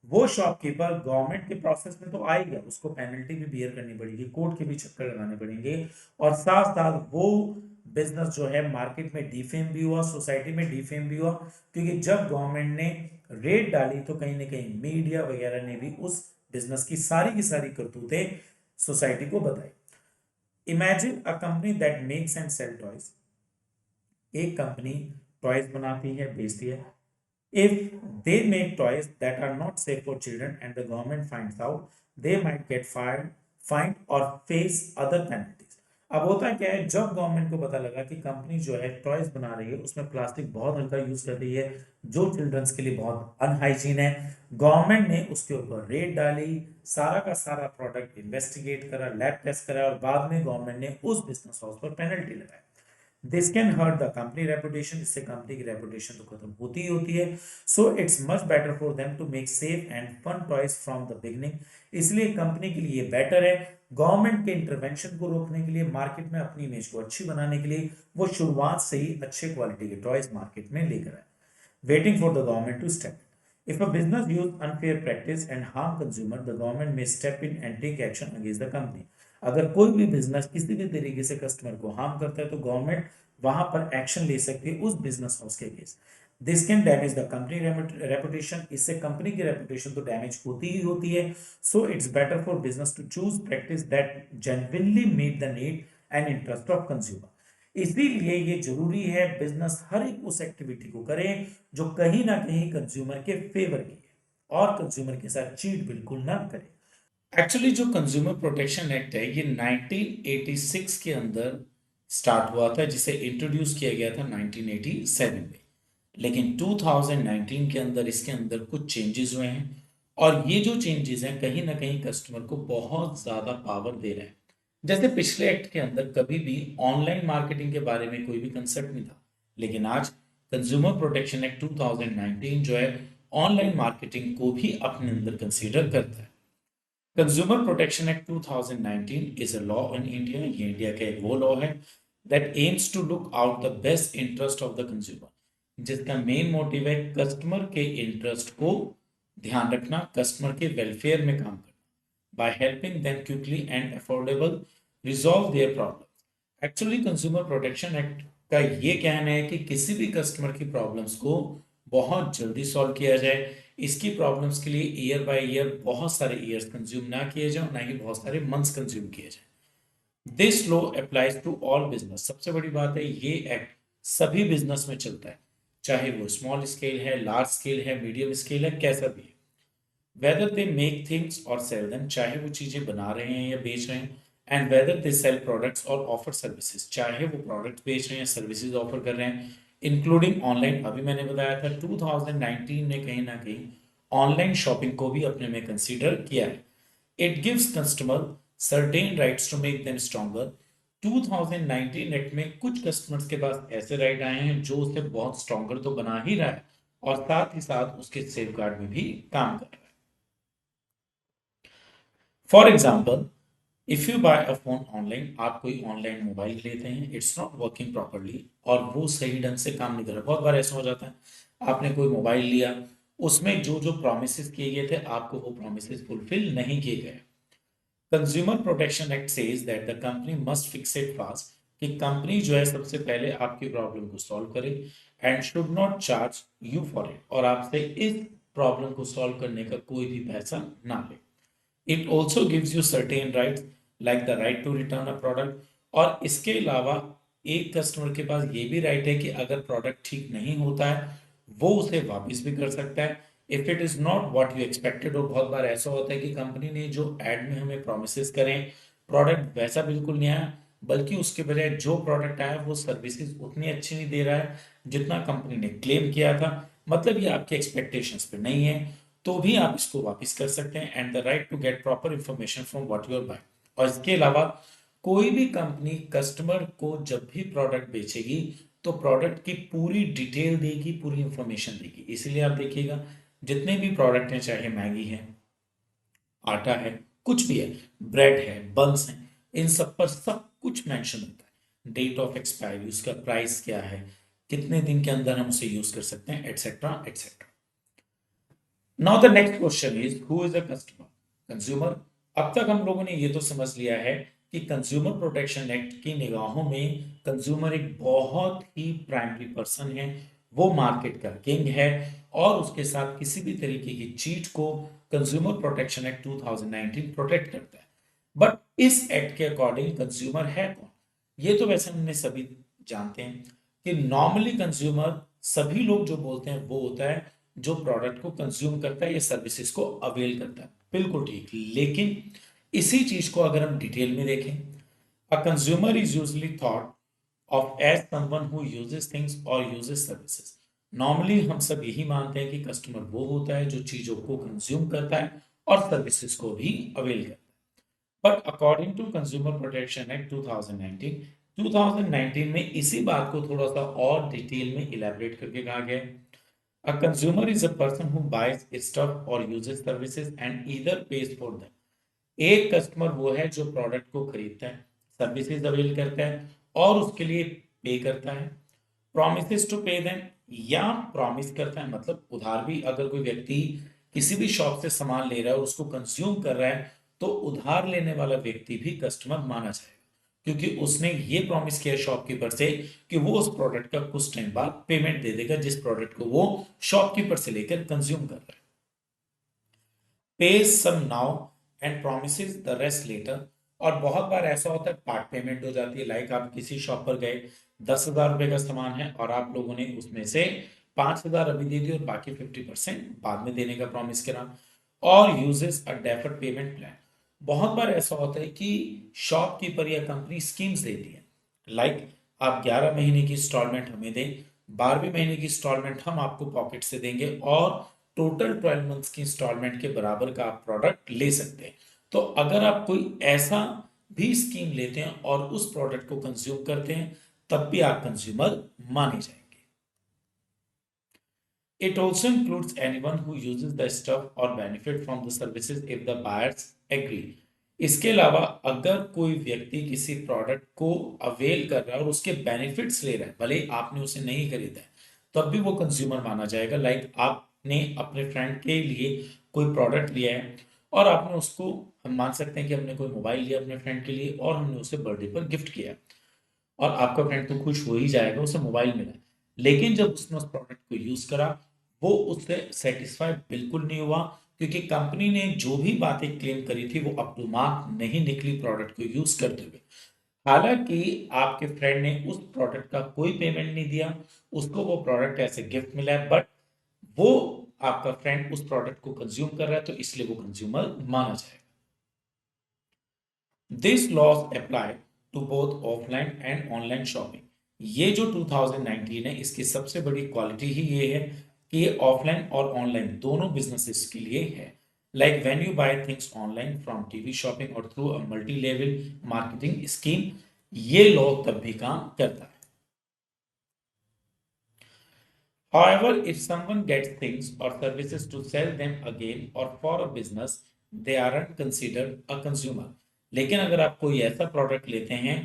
वो शॉपकीपर गवर्नमेंट के प्रोसेस में तो आएगा, उसको पेनल्टी भी बियर करनी पड़ेगी, कोर्ट के भी चक्कर लगाने पड़ेंगे और साथ साथ वो बिजनेस जो है मार्केट में डिफेम भी हुआ, सोसाइटी में डिफेम भी हुआ, क्योंकि जब गवर्नमेंट ने रेड डाली तो कहीं ना कहीं मीडिया वगैरह ने भी उस बिजनेस की सारी करतूतें सोसाइटी को बताई। Imagine a company that makes and sell toys. एक कंपनी टॉयज बनाती है, बेचती है। If they make toys that are not safe for children and the government finds out, they might get fined fined or face other penalties. अब होता क्या है, जब गवर्नमेंट को पता लगा कि कंपनी जो है टॉयज बना रही है उसमें प्लास्टिक बहुत हल्का यूज कर रही है जो चिल्ड्रंस के लिए बहुत अनहाइजीन है, गवर्नमेंट ने उसके ऊपर रेड डाली, सारा का सारा प्रोडक्ट इन्वेस्टिगेट करा, लैब टेस्ट करा और बाद में गवर्नमेंट ने उस बिजनेस हाउस पर पेनल्टी लगाई। This can hurt the company reputation, इससे कंपनी की रेपुटेशन तो खत्म होती ही होती है। So it's much better for them to make safe and fun toys from the beginning. इसलिए कंपनी के लिए बेटर है गवर्नमेंट के इंटरवेंशन को रोकने के लिए, मार्केट में अपनी इमेज को अच्छी बनाने के लिए वो शुरुआत से ही अच्छे क्वालिटी के टॉयज मार्केट में लेकर आए। Waiting for the government to step. If a business use unfair practice and harm consumer, the government may step in and take action against the company. अगर कोई भी बिजनेस किसी भी तरीके से कस्टमर को हार्म करता है तो गवर्नमेंट वहां पर एक्शन ले सकती है उस बिजनेस हाउस के against. This can damage the company reputation, इससे कंपनी की रेपुटेशन तो डैमेज होती ही होती है। So it's better for business to choose practice that genuinely meet the need and interest of consumer. इसीलिए ये जरूरी है बिजनेस हर एक उस एक्टिविटी को करें जो कहीं ना कहीं कंज्यूमर के फेवर की है और कंज्यूमर के साथ चीट बिल्कुल ना करें। एक्चुअली जो कंज्यूमर प्रोटेक्शन एक्ट है ये 1986 के अंदर स्टार्ट हुआ था, जिसे इंट्रोड्यूस किया गया था 1987 में। लेकिन 2019 के अंदर इसके अंदर कुछ चेंजेस हुए हैं और ये जो चेंजेस हैं कहीं ना कहीं कस्टमर को बहुत ज़्यादा पावर दे रहे हैं। जैसे पिछले एक्ट के अंदर कभी भी ऑनलाइन मार्केटिंग के बारे में कोई भी कंसेप्ट नहीं था, लेकिन आज कंज्यूमर प्रोटेक्शन एक्ट 2019 जो है ऑनलाइन मार्केटिंग को भी अपने अंदर कंसीडर करता है। Consumer protection act 2019 is a law in India. ये इंडिया का एक वो लॉ है that aims to look out the best interest of the consumer, जिसका मेन मोटिव है कस्टमर के इंटरेस्ट को ध्यान रखना, कस्टमर के वेलफेयर में काम करना, by helping them quickly and affordable resolve their problem. Actually consumer protection act का ये कहना है कि किसी भी कस्टमर की प्रॉब्लम्स को बहुत जल्दी सॉल्व किया जाए। इसकी प्रॉब्लम्स के लिए ईयर बाय ईयर बहुत सारे ईयर्स कंज्यूम ना किए जाए, ना ही बहुत सारे मंथ्स कंज्यूम किए जाए। This law applies to all business. सबसे बड़ी बात है, ये एक्ट सभी बिजनेस में चलता है, चाहे वो स्मॉल स्केल है, लार्ज स्केल है, मीडियम स्केल है, कैसा भी है। वेदर दे मेक थिंग्स और सेल देम, चाहे वो चीजें बना रहे हैं या बेच रहे हैं, and whether they sell products और ऑफर सर्विसेज, चाहे वो प्रोडक्ट बेच रहे हैं या सर्विसेज ऑफर कर रहे हैं, इंक्लूडिंग ऑनलाइन। अभी मैंने बताया था 2019 ने कहीं ना कहीं ऑनलाइन शॉपिंग को भी अपने में कंसीडर किया है। It gives customer certain rights to make them stronger. 2019 नेट में कुछ कस्टमर्स के पास ऐसे राइट आए हैं जो उसे बहुत स्ट्रॉन्गर तो बना ही रहा है, और साथ ही साथ उसके सेफ गार्ड में भी काम कर रहा है। For example, if you buy a phone online, आप कोई ऑनलाइन मोबाइल लेते हैं, इट्स नॉट वर्किंग प्रॉपरली, और वो सही ढंग से काम नहीं कर रहा। बहुत बार ऐसा हो जाता है, आपने कोई मोबाइल लिया, उसमें जो जो प्रोमिस किए गए थे, आपको वो प्रोमिस फुलफिल नहीं किए गए। Consumer protection act says that the company must fix it fast, कि कंपनी जो है सबसे पहले आपकी प्रॉब्लम को सॉल्व करे, and should not charge you for it, और आपसे इस प्रॉब्लम को सॉल्व करने का कोई भी पैसा ना ले। It also gives you certain rights, like the right to return a product, और इसके अलावा एक कस्टमर के पास ये भी राइट है कि अगर प्रोडक्ट ठीक नहीं होता है, वो उसे वापस भी कर सकता है, if it is not what you expected. और बहुत बार ऐसा होता है कि कंपनी ने जो एड में हमें प्रोमिस करें, प्रोडक्ट वैसा बिल्कुल नहीं आया, बल्कि उसके बजाय जो प्रोडक्ट आया वो सर्विसेज उतनी अच्छी नहीं दे रहा है जितना कंपनी ने क्लेम किया था, मतलब ये आपके एक्सपेक्टेशंस पे नहीं है, तो भी आप इसको वापस कर सकते हैं। And the right to get proper information from what you are buying. और इसके अलावा कोई भी कंपनी कस्टमर को जब भी प्रोडक्ट बेचेगी, तो प्रोडक्ट की पूरी डिटेल देगी, पूरी इंफॉर्मेशन देगी। इसलिए आप देखिएगा, जितने भी प्रोडक्ट हैं, चाहे मैगी है, आटा है, कुछ भी है, ब्रेड है, बंस है, इन सब पर सब कुछ मेंशन होता है, डेट ऑफ एक्सपायरी, उसका प्राइस क्या है, कितने दिन के अंदर हम उसे यूज कर सकते हैं, etcetera etcetera. Now the next question is, who is a customer? Consumer. अब तक हम लोगों ने ये तो समझ लिया है कि कंज्यूमर प्रोटेक्शन एक्ट की निगाहों में कंज्यूमर एक बहुत ही प्राइमरी पर्सन है, वो मार्केट का किंग है, और उसके साथ किसी भी तरीके की चीट को कंज्यूमर प्रोटेक्शन एक्ट 2019 प्रोटेक्ट करता है। बट इस एक्ट के अकॉर्डिंग कंज्यूमर है कौन? ये तो वैसे हमने सभी जानते हैं कि नॉर्मली कंज्यूमर, सभी लोग जो बोलते हैं, वो होता है जो प्रोडक्ट को कंज्यूम करता है या सर्विसेज को अवेल करता है। बिल्कुल ठीक। लेकिन इसी चीज को अगर हम डिटेल में देखें, a consumer is usually thought of as someone who uses things और यूजेस सर्विसेज। नॉर्मली हम सब यही मानते हैं कि कस्टमर वो होता है जो चीजों को कंज्यूम करता है और सर्विसेज को भी अवेल करता है। But according to consumer protection act 2019, 2019 में इसी बात को थोड़ा सा और डिटेल में इलेबरेट करके कहा गया है। A consumer is a person who buys stuff or uses services and either pays for them. एक कस्टमर वो है जो प्रोडक्ट को खरीदता है, सर्विसेज अवेल करता है, और उसके लिए पे करता है। प्रोमिसेस टू पे देम, या प्रॉमिस करता है, मतलब उधार भी, अगर कोई व्यक्ति किसी भी शॉप से सामान ले रहा है और उसको कंज्यूम कर रहा है, तो उधार लेने वाला व्यक्ति भी कस्टमर माना जाएगा, क्योंकि उसने ये प्रॉमिस किया शॉपकीपर से कि वो उस प्रोडक्ट का कुछ टाइम बाद पेमेंट दे देगा, जिस प्रोडक्ट को वो शॉपकीपर से लेकर कंज्यूम कर रहा है। pays some now and promises the rest later। और बहुत बार ऐसा होता है पार्ट पेमेंट हो जाती है, लाइक आप किसी शॉप पर गए, 10,000 रुपए का सामान है, और आप लोगों ने उसमें से 5,000 अभी दे दी और बाकी 50% बाद में देने का प्रॉमिस करा, और uses a deferred payment plan. बहुत बार ऐसा होता है कि शॉपकीपर या कंपनी स्कीम्स देती है, लाइक आप 11 महीने की इंस्टॉलमेंट हमें दें, 12वें महीने की इंस्टॉलमेंट हम आपको पॉकेट से देंगे, और टोटल 12 मंथ्स की इंस्टॉलमेंट के बराबर का आप प्रोडक्ट ले सकते हैं। तो अगर आप कोई ऐसा भी स्कीम लेते हैं और उस प्रोडक्ट को कंज्यूम करते हैं, तब भी आप कंज्यूमर माने जाएंगे। It also includes anyone who uses the stuff or benefit from the services if the buyers agree। इसके अलावा अगर कोई व्यक्ति किसी प्रोडक्ट को अवेल कर रहा है और उसके बेनिफिट्स ले रहा है, भले ही आपने उसे नहीं खरीदा है, तब भी वो कंज्यूमर माना जाएगा। लाइक आपने अपने फ्रेंड के लिए कोई प्रोडक्ट लिया है, और आपने उसको, हम मान सकते हैं कि हमने कोई मोबाइल लिया अपने फ्रेंड के लिए और हमने उसे बर्थडे पर गिफ्ट किया, और आपका फ्रेंड तो खुश हो ही जाएगा, उसे मोबाइल मिला। लेकिन जब उसने उस प्रोडक्ट को यूज करा, वो उससे सेटिस्फाई बिल्कुल नहीं हुआ, क्योंकि कंपनी ने जो भी बातें क्लेम करी थी वो अप टू मार्क नहीं निकली प्रोडक्ट को यूज करते हुए। हालांकि आपके फ्रेंड ने उस प्रोडक्ट का कोई पेमेंट नहीं दिया, उसको वो प्रोडक्ट ऐसे गिफ्ट मिला है, बट वो आपका फ्रेंड उस प्रोडक्ट को कंज्यूम कर रहा है, तो इसलिए वो कंज्यूमर माना जाएगा। This laws apply to both offline and online shopping. ये जो 2019 है, इसकी सबसे बड़ी क्वालिटी ही ये है कि ये ऑफलाइन और ऑनलाइन दोनों बिजनेसेस के लिए है। Like when you buy things online from TV shopping or through a multi level marketing scheme, ये लॉ तब भी काम करता है। However, if someone gets things or services to sell them again or for a business, they aren't considered a consumer. लेकिन अगर आप कोई ऐसा प्रोडक्ट लेते हैं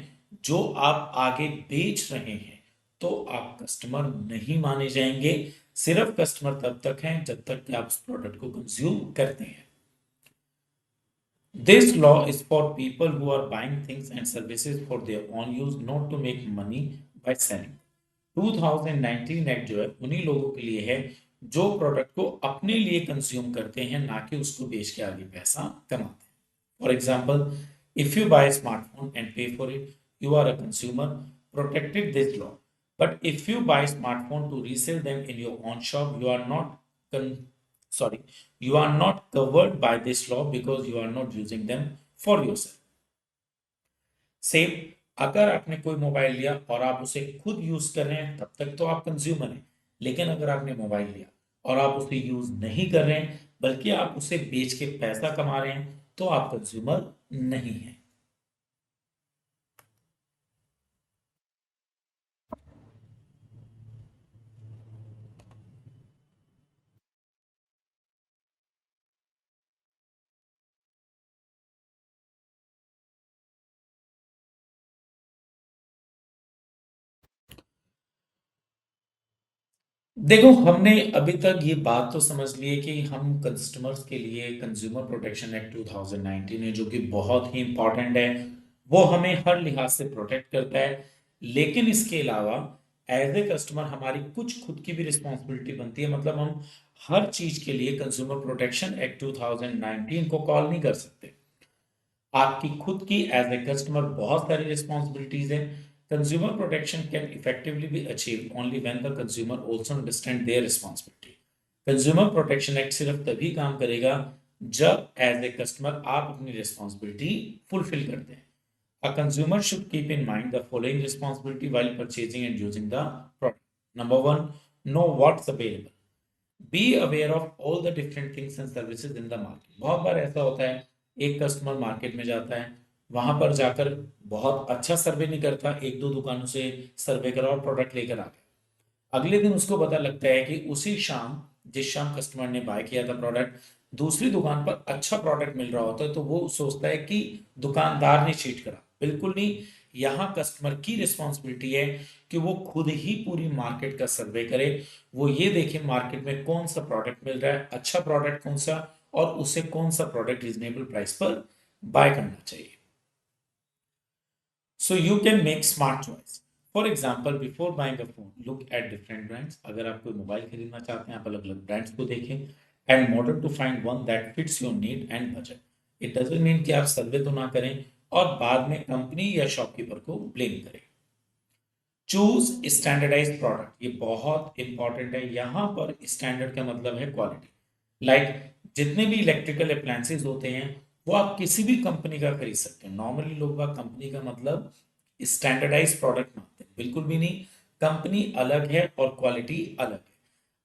जो आप आगे बेच रहे हैं, तो आप कस्टमर नहीं माने जाएंगे। सिर्फ कस्टमर तब तक हैं जब तक कि आप उस प्रोडक्ट को कंज्यूम करते हैं। This law is for people who are buying things and services for their own use, not to make money by selling. 2019 act जो है उन्हीं लोगों के लिए है जो प्रोडक्ट को अपने लिए कंज्यूम करते हैं, ना कि उसको बेच के आगे पैसा कमाते हैं। For example, if you buy smartphone and pay for it, you are a consumer protected this law. But if you buy smartphone to resell them in your own shop, you are not sorry, you are not covered by this law because you are not using them for yourself. Same, अगर आपने कोई mobile लिया और आप उसे खुद use कर रहे हैं, तब तक तो आप कंज्यूमर हैं। लेकिन अगर आपने मोबाइल लिया और आप उसे यूज नहीं कर रहे हैं, बल्कि आप उसे बेच के पैसा कमा रहे हैं, तो आप कंज्यूमर नहीं है। देखो, हमने अभी तक ये बात तो समझ ली है कि हम कस्टमर्स के लिए कंज्यूमर प्रोटेक्शन एक्ट 2019 है, जो कि बहुत ही इंपॉर्टेंट है। वो हमें हर लिहाज से प्रोटेक्ट करता है। लेकिन इसके अलावा एज ए कस्टमर हमारी कुछ खुद की भी रिस्पॉन्सिबिलिटी बनती है। मतलब हम हर चीज के लिए कंज्यूमर प्रोटेक्शन एक्ट 2019 को कॉल नहीं कर सकते। आपकी खुद की एज ए कस्टमर बहुत सारी रिस्पॉन्सिबिलिटीज है। Consumer protection can effectively be achieve only when the consumer also understand their responsibility. Consumer protection act सिर्फ तभी काम करेगा जब एज ए कस्टमर आप अपनी रिस्पॉन्सिबिलिटी फुलफिल करते हैं। A consumer should keep in mind the following responsibility while purchasing and using the product. Number one, know what's available. Be aware of all the different things and services in the market. बहुत बार ऐसा होता है, एक customer market में जाता है, वहां पर जाकर बहुत अच्छा सर्वे नहीं करता, एक दो दुकानों से सर्वे करा और प्रोडक्ट लेकर आ गया। अगले दिन उसको पता लगता है कि उसी शाम, जिस शाम कस्टमर ने बाय किया था प्रोडक्ट, दूसरी दुकान पर अच्छा प्रोडक्ट मिल रहा होता है, तो वो सोचता है कि दुकानदार ने चीट करा। बिल्कुल नहीं। यहाँ कस्टमर की रिस्पॉन्सिबिलिटी है कि वो खुद ही पूरी मार्केट का सर्वे करे। वो ये देखे मार्केट में कौन सा प्रोडक्ट मिल रहा है, अच्छा प्रोडक्ट कौन सा, और उसे कौन सा प्रोडक्ट रीजनेबल प्राइस पर बाय करना चाहिए। So you can make smart choice. For example, before buying a phone, look at different brands. अगर आप कोई मोबाइल खरीदना चाहते हैं, आप अलग अलग ब्रांड्स को देखें and model to find one that fits your need and budget. It doesn't mean कि आप सर्वे तो ना करें और बाद में कंपनी या शॉपकीपर को ब्लेम करें। चूज स्टैंडर्डाइज प्रोडक्ट, ये बहुत इंपॉर्टेंट है। यहां पर स्टैंडर्ड का मतलब है क्वालिटी। लाइक जितने भी इलेक्ट्रिकल अप्लायंसेज होते हैं, वो आप किसी भी कंपनी का खरीद सकते हैं। नॉर्मली लोग बाग कंपनी का मतलब स्टैंडर्डाइज प्रोडक्ट मानते हैं, बिल्कुल भी नहीं। कंपनी अलग है और क्वालिटी अलग है।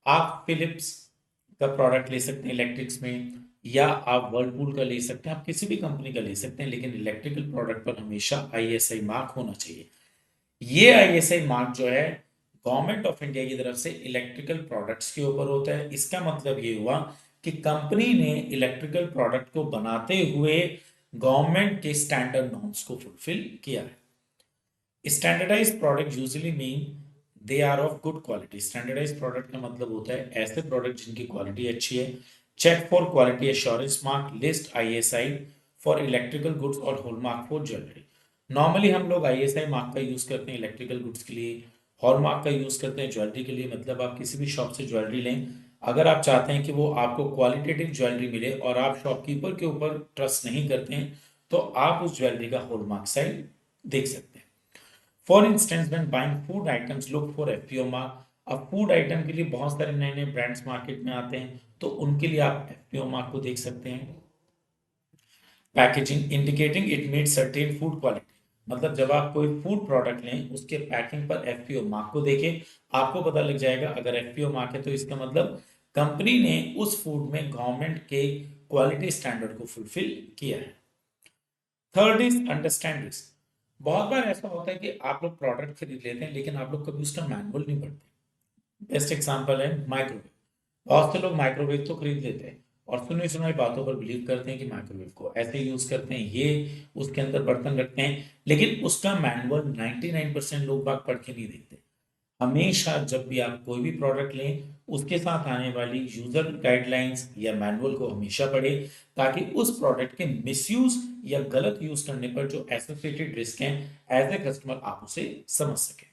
आप फिलिप्स का प्रोडक्ट ले सकते हैं इलेक्ट्रिक्स में, या आप वर्लपूल का ले सकते हैं, आप किसी भी कंपनी का ले सकते हैं, लेकिन इलेक्ट्रिकल प्रोडक्ट पर हमेशा आईएसआई मार्क होना चाहिए। ये आईएसआई मार्क जो है गवर्नमेंट ऑफ इंडिया की तरफ से इलेक्ट्रिकल प्रोडक्ट्स के ऊपर होता है। इसका मतलब ये हुआ कि कंपनी ने इलेक्ट्रिकल प्रोडक्ट को बनाते हुए गवर्नमेंट के स्टैंडर्ड नॉर्म्स को फुलफिल किया है। Standardise product usually mean they are of good quality. Standardise product का मतलब होता है ऐसे प्रोडक्ट जिनकी क्वालिटी अच्छी है। Check for quality assurance mark, list ISI for electrical goods और हॉलमार्क फॉर ज्वेलरी। नॉर्मली हम लोग आईएसआई मार्क का यूज करते हैं इलेक्ट्रिकल गुड्स के लिए, हॉलमार्क का यूज करते हैं ज्वेलरी के लिए। मतलब आप किसी भी शॉप से ज्वेलरी लें, अगर आप चाहते हैं कि वो आपको क्वालिटेटिव ज्वेलरी मिले और आप शॉपकीपर के ऊपर ट्रस्ट नहीं करते हैं, तो आप उस ज्वेलरी का हॉलमार्क साइड देख सकते हैं। For instance when buying food items look for FPO mark. अब फूड आइटम के लिए बहुत सारे नए नए ब्रांड्स मार्केट में आते हैं, तो उनके लिए आप एफपीओ मार्क को देख सकते हैं। Packaging indicating it meet certain food quality. मतलब जब आप कोई फूड प्रोडक्ट लें, उसके पैकिंग पर एफपीओ मार्क को देखें, आपको पता लग जाएगा। अगर एफपीओ मार्क है तो इसका मतलब कंपनी ने उस फूड में गवर्नमेंट के क्वालिटी स्टैंडर्ड को फुलफिल किया है। Third is understand risk. बहुत बार ऐसा होता है कि आप लोग प्रोडक्ट खरीद लेते हैं, लेकिन आप लोग कभी उसका मैनुअल नहीं पढ़ते। बेस्ट एग्जांपल है माइक्रोवेव। बहुत से लोग माइक्रोवेव तो खरीद लेते हैं और सुनी सुनाई बातों पर बिलीव करते हैं कि माइक्रोवेव को ऐसे यूज करते हैं, ये उसके अंदर बर्तन रखते हैं, लेकिन उसका मैनुअल 99% लोग बाग पढ़ के नहीं देखते। हमेशा जब भी आप कोई भी प्रोडक्ट लें, उसके साथ आने वाली यूजर गाइडलाइंस या मैनुअल को हमेशा पढ़ें, ताकि उस प्रोडक्ट के मिसयूज या गलत यूज करने पर जो एसोसिएटेड रिस्क हैं, एज ए कस्टमर आप उसे समझ सकें।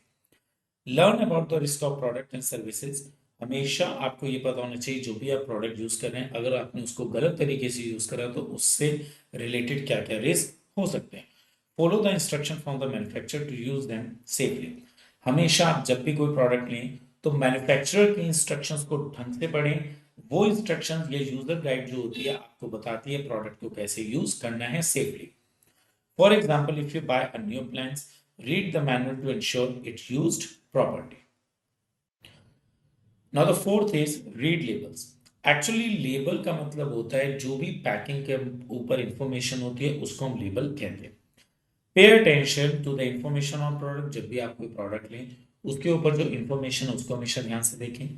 Learn about the risk of product and services. हमेशा आपको ये पता होना चाहिए जो भी आप प्रोडक्ट यूज कर रहे हैं, अगर आपने उसको गलत तरीके से यूज करा तो उससे रिलेटेड क्या क्या रिस्क हो सकते हैं। Follow the instruction from the manufacturer to use them safely. हमेशा आप जब भी कोई प्रोडक्ट लें, तो मैन्युफैक्चरर की इंस्ट्रक्शंस को ढंग से पढ़ें। वो इंस्ट्रक्शंस या यूजर गाइड जो होती है, आपको बताती है प्रोडक्ट को कैसे यूज करना है safely. For example, if you buy a new appliance, read the manual to ensure it's used properly. Now the fourth is read labels. Actually label का मतलब होता है जो भी पैकिंग के ऊपर इंफॉर्मेशन होती है उसको हम लेबल कहते हैं। Pay attention to the information on product. जब भी आप कोई प्रोडक्ट लें, उसके ऊपर जो इंफॉर्मेशन है उसको हमेशा ध्यान से देखें।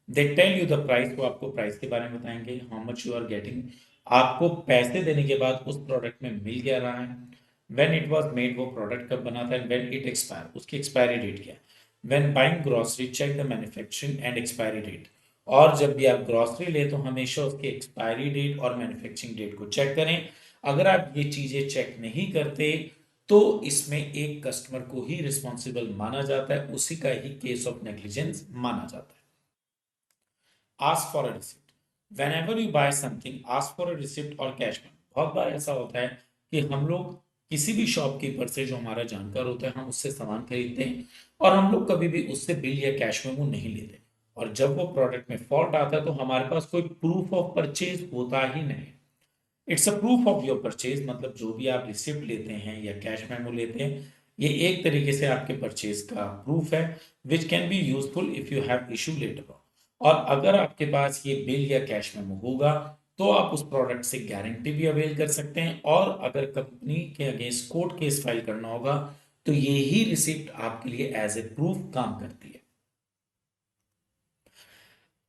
They tell you the price. वो आपको प्राइस के बारे में बताएंगे, how much you are getting. आपको पैसे देने के बाद उस प्रोडक्ट में मिल क्या रहा है। व्हेन इट वाज मेड, वो प्रोडक्ट कब बना था। व्हेन इट एक्सपायर, उसकी एक्सपायरी डेट क्या है। When buying grocery, check the manufacturing and expiry date. और जब भी आप ग्रोसरी ले, तो हमेशा उसकी एक्सपायरी डेट और मैन्युफैक्चरिंग डेट को चेक करें। अगर आप ये चीजें चेक नहीं करते, तो इसमें एक कस्टमर को ही रिस्पॉन्सिबल माना जाता है, उसी का ही केस ऑफ नेग्लिजेंस माना जाता है। Ask for a receipt. Whenever you buy something, ask for a receipt और कैश पेमेंट। बहुत बार ऐसा होता है कि हम लोग किसी भी शॉपकीपर से जो हमारा जानकार होता है, हम उससे सामान खरीदते हैं और हम लोग कभी भी उससे बिल या कैश में वो नहीं लेते। और जब वो प्रोडक्ट में फॉल्ट आता है, तो हमारे पास कोई प्रूफ ऑफ परचेज होता ही नहीं। It's a proof of your purchase. मतलब जो भी आप रिसिप्ट लेते हैं या कैश मेमो लेते हैं, ये एक तरीके से आपके परचेज का प्रूफ है, which can be useful if you have issue later on. और अगर आपके पास ये बिल या कैश मेमो होगा, तो आप उस प्रोडक्ट से गारंटी भी अवेल कर सकते हैं, और अगर कंपनी के अगेंस्ट कोर्ट केस फाइल करना होगा, तो ये ही रिसिप्ट आपके लिए एज ए प्रूफ काम करती है।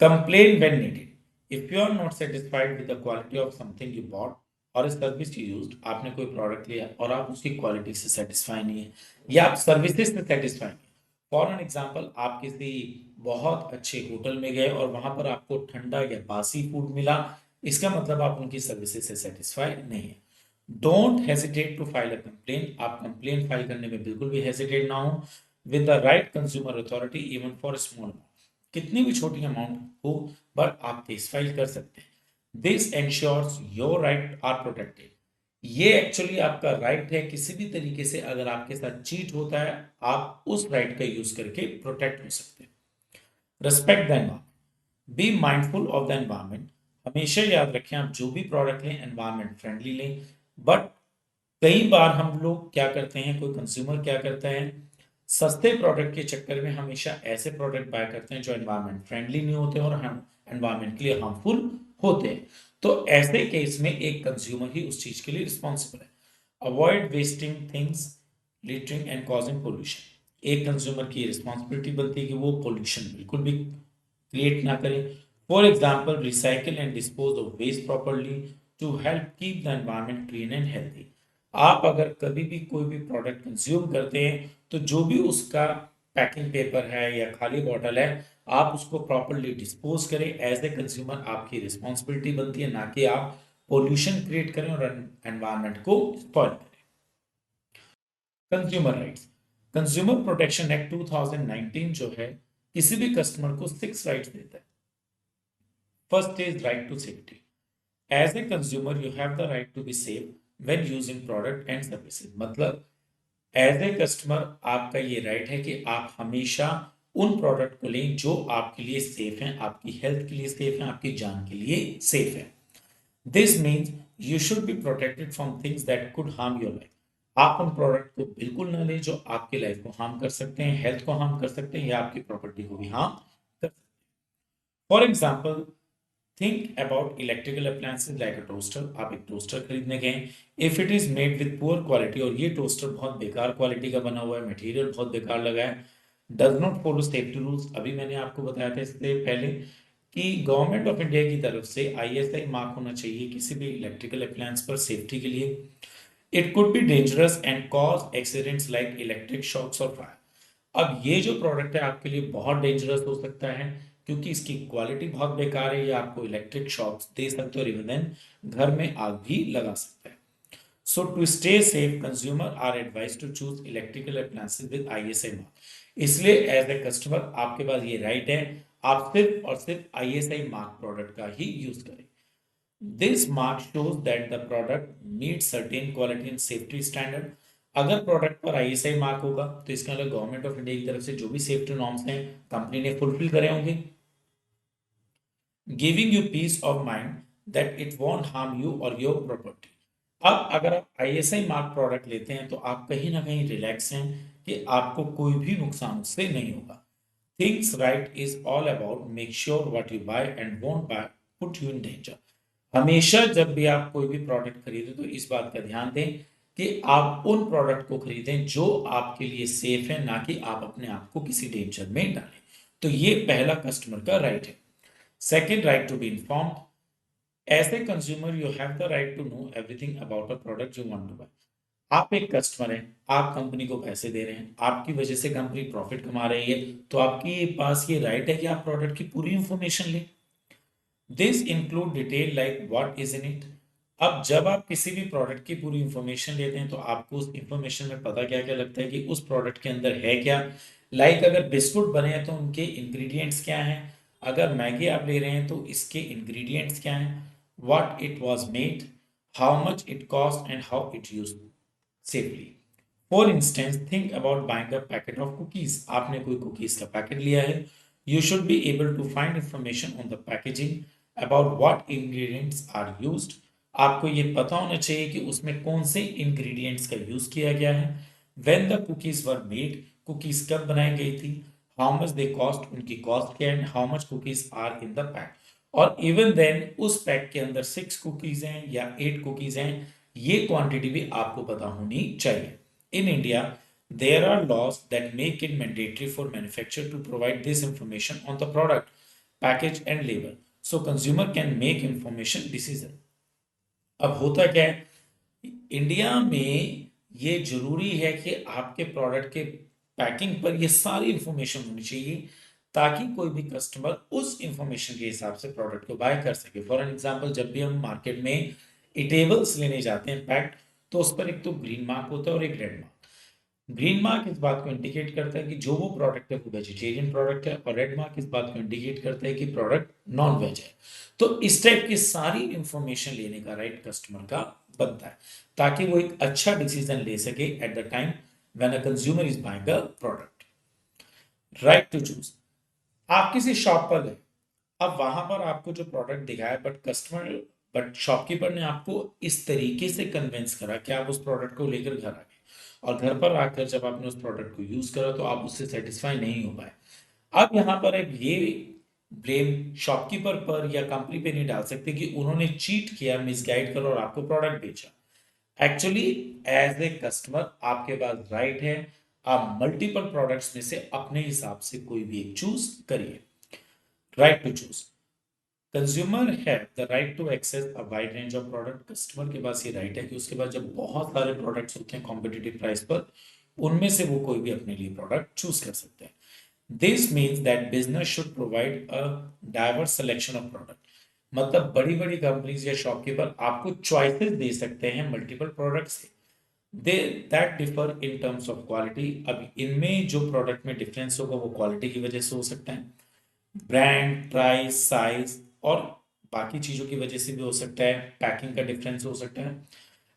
Complain when needed. If you are not satisfied with the quality of something you bought or a service you used, आपने कोई प्रोडक्ट लिया और आप उसकी क्वालिटी से सेटिस्फाई नहीं है या आप सर्विसेज से सेटिस्फाई नहीं है। फॉर एन एग्जाम्पल, आप किसी बहुत अच्छे होटल में गए और वहां पर आपको ठंडा या बासी फूड मिला, इसका मतलब आप उनकी सर्विसेज से सेटिस्फाई नहीं है। Don't hesitate to file a complain. आप कंप्लेन फाइल करने में बिल्कुल भी हेजिटेट ना हो। With the right consumer authority, even for small, कितनी भी छोटी अमाउंट हो, बट आप केस फाइल कर सकते हैं। This ensures your right are protected. ये एक्चुअली आपका राइट है। किसी भी तरीके से अगर आपके साथ चीट होता है, आप उस राइट का यूज करके प्रोटेक्ट हो सकते हैं। Respect the environment. Be mindful of the environment. हमेशा याद रखें, आप जो भी प्रोडक्ट लें एनवायरमेंट फ्रेंडली लें। बट कई बार हम लोग क्या करते हैं, कोई कंज्यूमर क्या करता है, सस्ते प्रोडक्ट के चक्कर में हमेशा ऐसे प्रोडक्ट बाय करते हैं जो एनवायरमेंट फ्रेंडली नहीं होते और हम एनवायरमेंट के लिए हार्मफुल होते हैं। तो ऐसे केस में एक कंज्यूमर ही उस चीज के लिए रिस्पॉन्सिबल है। Avoid wasting things, littering and causing pollution. एक कंज्यूमर की रिस्पॉन्सिबिलिटी बनती है कि वो पोल्यूशन बिल्कुल भी क्रिएट ना करें। For example, recycle and dispose of waste properly to help keep the environment clean and healthy. आप अगर कभी भी कोई भी प्रोडक्ट कंज्यूम करते हैं, तो जो भी उसका पैकिंग पेपर है या खाली बॉटल है, आप उसको प्रॉपरली डिस्पोज करें। एज ए कंज्यूमर आपकी रिस्पॉन्सिबिलिटी बनती है, ना कि आप पोल्यूशन क्रिएट करें और एनवायरमेंट को स्पॉइल करें। Consumer rights. Consumer protection act 2019 जो है, किसी भी कस्टमर को 6 राइट्स देता है। First is right to safety. As a consumer you have the right to be safe when using product and services. मतलब एज ए कस्टमर आपका ये राइट है कि आप हमेशा उन प्रोडक्ट को लें जो आपके लिए सेफ हैं, आपकी हेल्थ के लिए सेफ हैं, आपकी जान के लिए सेफ है। This means you should be protected from things that could harm your life. आप उन प्रोडक्ट को बिल्कुल ना लें जो आपकी लाइफ को हार्म कर सकते हैं, हेल्थ को हार्म कर सकते हैं या आपकी प्रॉपर्टी को भी हार्म कर सकते हैं। For example think about electrical appliances like a toaster. आप एक टोस्टर खरीदने गए, if it is made with poor quality और ये टोस्टर बहुत बेकार क्वालिटी का बना हुआ है, मटेरियल बहुत बेकार लगा है, does not follow safety rules. अभी मैंने आपको बताया था इससे पहले कि गवर्नमेंट ऑफ इंडिया की तरफ से आईएसआई मार्क होना चाहिए किसी भी इलेक्ट्रिकल अप्लायंस पर सेफ्टी के लिए। It could be dangerous and cause accidents like electric shocks और फायर। अब ये जो प्रोडक्ट है आपके लिए बहुत डेंजरस हो सकता है क्योंकि इसकी क्वालिटी बहुत बेकार है, या आपको इलेक्ट्रिक शॉक्स दे सकते हो और इवन देन घर में आग भी लगा सकता है। So to stay safe consumer are advise to choose electrical appliances with ISI mark. इसलिए एज ए कस्टमर आपके पास ये राइट है, आप सिर्फ और सिर्फ आईएसआई मार्क प्रोडक्ट का ही यूज करें। This mark shows that the product meets certain quality and safety standard। अगर प्रोडक्ट पर आईएसआई मार्क होगा तो इसका मतलब गवर्नमेंट ऑफ इंडिया की तरफ से जो भी सेफ्टी नॉर्म्स हैं कंपनी ने फुलफिल करे होंगे, giving you peace of mind that it won't harm you और योर प्रॉपर्टी। अब अगर आप आईएसआई मार्क प्रोडक्ट लेते हैं तो आप कहीं ना कहीं रिलैक्स हैं कि आपको कोई भी नुकसान उससे नहीं होगा। Things right is all about make sure what you buy and won't buy put you in danger. हमेशा जब भी आप कोई भी प्रोडक्ट खरीदें तो इस बात का ध्यान दें कि आप उन प्रोडक्ट को खरीदें जो आपके लिए सेफ है, ना कि आप अपने आप को किसी डेंजर में डालें। तो ये पहला कस्टमर का राइट है। Second, right to be informed. As a consumer you have the right to know everything about a product you want to buy. आप एक कस्टमर हैं, आप कंपनी को पैसे दे रहे हैं, आपकी वजह से कंपनी प्रॉफिट कमा रही है, तो आपके पास ये राइट है कि आप प्रोडक्ट की पूरी इंफॉर्मेशन लें। This include detail like what is in it. अब जब आप किसी भी प्रोडक्ट की पूरी इंफॉर्मेशन लेते हैं तो आपको उस इंफॉर्मेशन में पता क्या क्या लगता है कि उस प्रोडक्ट के अंदर है क्या। लाइक अगर बिस्कुट बने हैं तो उनके इंग्रेडिएंट्स क्या हैं, अगर मैगी आप ले रहे हैं तो इसके इंग्रेडिएंट्स क्या हैं, what it was made, how much it cost and how it use safely. For instance think about buying a packet of cookies. आपने कोई कुकीज का पैकेट लिया है, you should be able to find information on the packaging about what ingredients are used. आपको ये पता होना चाहिए कि उसमें कौन से इंग्रेडिएंट्स का यूज किया गया है। When the cookies were made, cookies कब बनाई गई थी, हाउ मच दे कॉस्ट, उनकी कॉस्ट क्या है, how much cookies are in the pack. और इवन देन उस पैक के अंदर 6 कुकीज हैं या 8 कुकीज हैं, ये क्वांटिटी भी आपको पता होनी चाहिए। In India, there are laws that make it mandatory for manufacturer to provide this information on the product, package and label, so consumer can make information decision। अब होता क्या है, इंडिया में ये जरूरी है कि आपके प्रोडक्ट के पैकिंग पर ये सारी इंफॉर्मेशन होनी चाहिए ताकि कोई भी कस्टमर उस इंफॉर्मेशन के हिसाब से प्रोडक्ट को बाय कर सके। फॉर एन एग्जांपल, जब भी हम मार्केट में इटेबल्स लेने जाते हैं पैक्ड, तो उस पर एक तो ग्रीन मार्क होता है और एक रेड मार्क। ग्रीन मार्क इस बात को इंडिकेट करता है कि जो वो प्रोडक्ट है वो वेजिटेरियन प्रोडक्ट है, और रेड मार्क इस बात को इंडिकेट करता है कि प्रोडक्ट नॉन वेज है। तो इस टाइप की सारी इंफॉर्मेशन लेने का राइट कस्टमर का बनता है ताकि वो एक अच्छा डिसीजन ले सके at the time when a consumer is buying a product. Right to choose. आप किसी शॉप पर गए, अब वहां पर आपको जो प्रोडक्ट दिखाया, बट शॉपकीपर ने आपको इस तरीके से कन्विंस करा कि आप उस प्रोडक्ट को लेकर घर आ गए, और घर पर आकर जब आपने उस प्रोडक्ट को यूज करा तो आप उससे सेटिस्फाई नहीं हो पाए। अब यहाँ पर अब ये ब्लेम शॉपकीपर पर या कंपनी पे नहीं डाल सकते कि उन्होंने चीट किया, मिसगाइड कर और आपको प्रोडक्ट बेचा। एक्चुअली एज ए कस्टमर आपके पास राइट है, आप मल्टीपल प्रोडक्ट्स में से अपने हिसाब से कोई भी एक चूज करिए। Right to choose. कंज्यूमर है the right to access a wide range of product. Customer के पास ये राइट है कि उसके पास जब बहुत सारे प्रोडक्ट्स होते हैं कॉम्पिटिटिव प्राइस पर, उनमें से वो कोई भी अपने लिए प्रोडक्ट चूज कर सकते हैं। This means that business should provide a diverse selection of product. मतलब बड़ी बड़ी कंपनीज या शॉपकीपर आपको चॉइसेस दे सकते हैं मल्टीपल प्रोडक्ट से, they that differ in terms of quality. अब इनमें जो प्रोडक्ट में डिफरेंस होगा वो क्वालिटी की वजह से हो सकता है, ब्रांड, प्राइस, साइज और बाकी चीज़ों की वजह से भी हो सकता है, पैकिंग का डिफरेंस हो सकता है।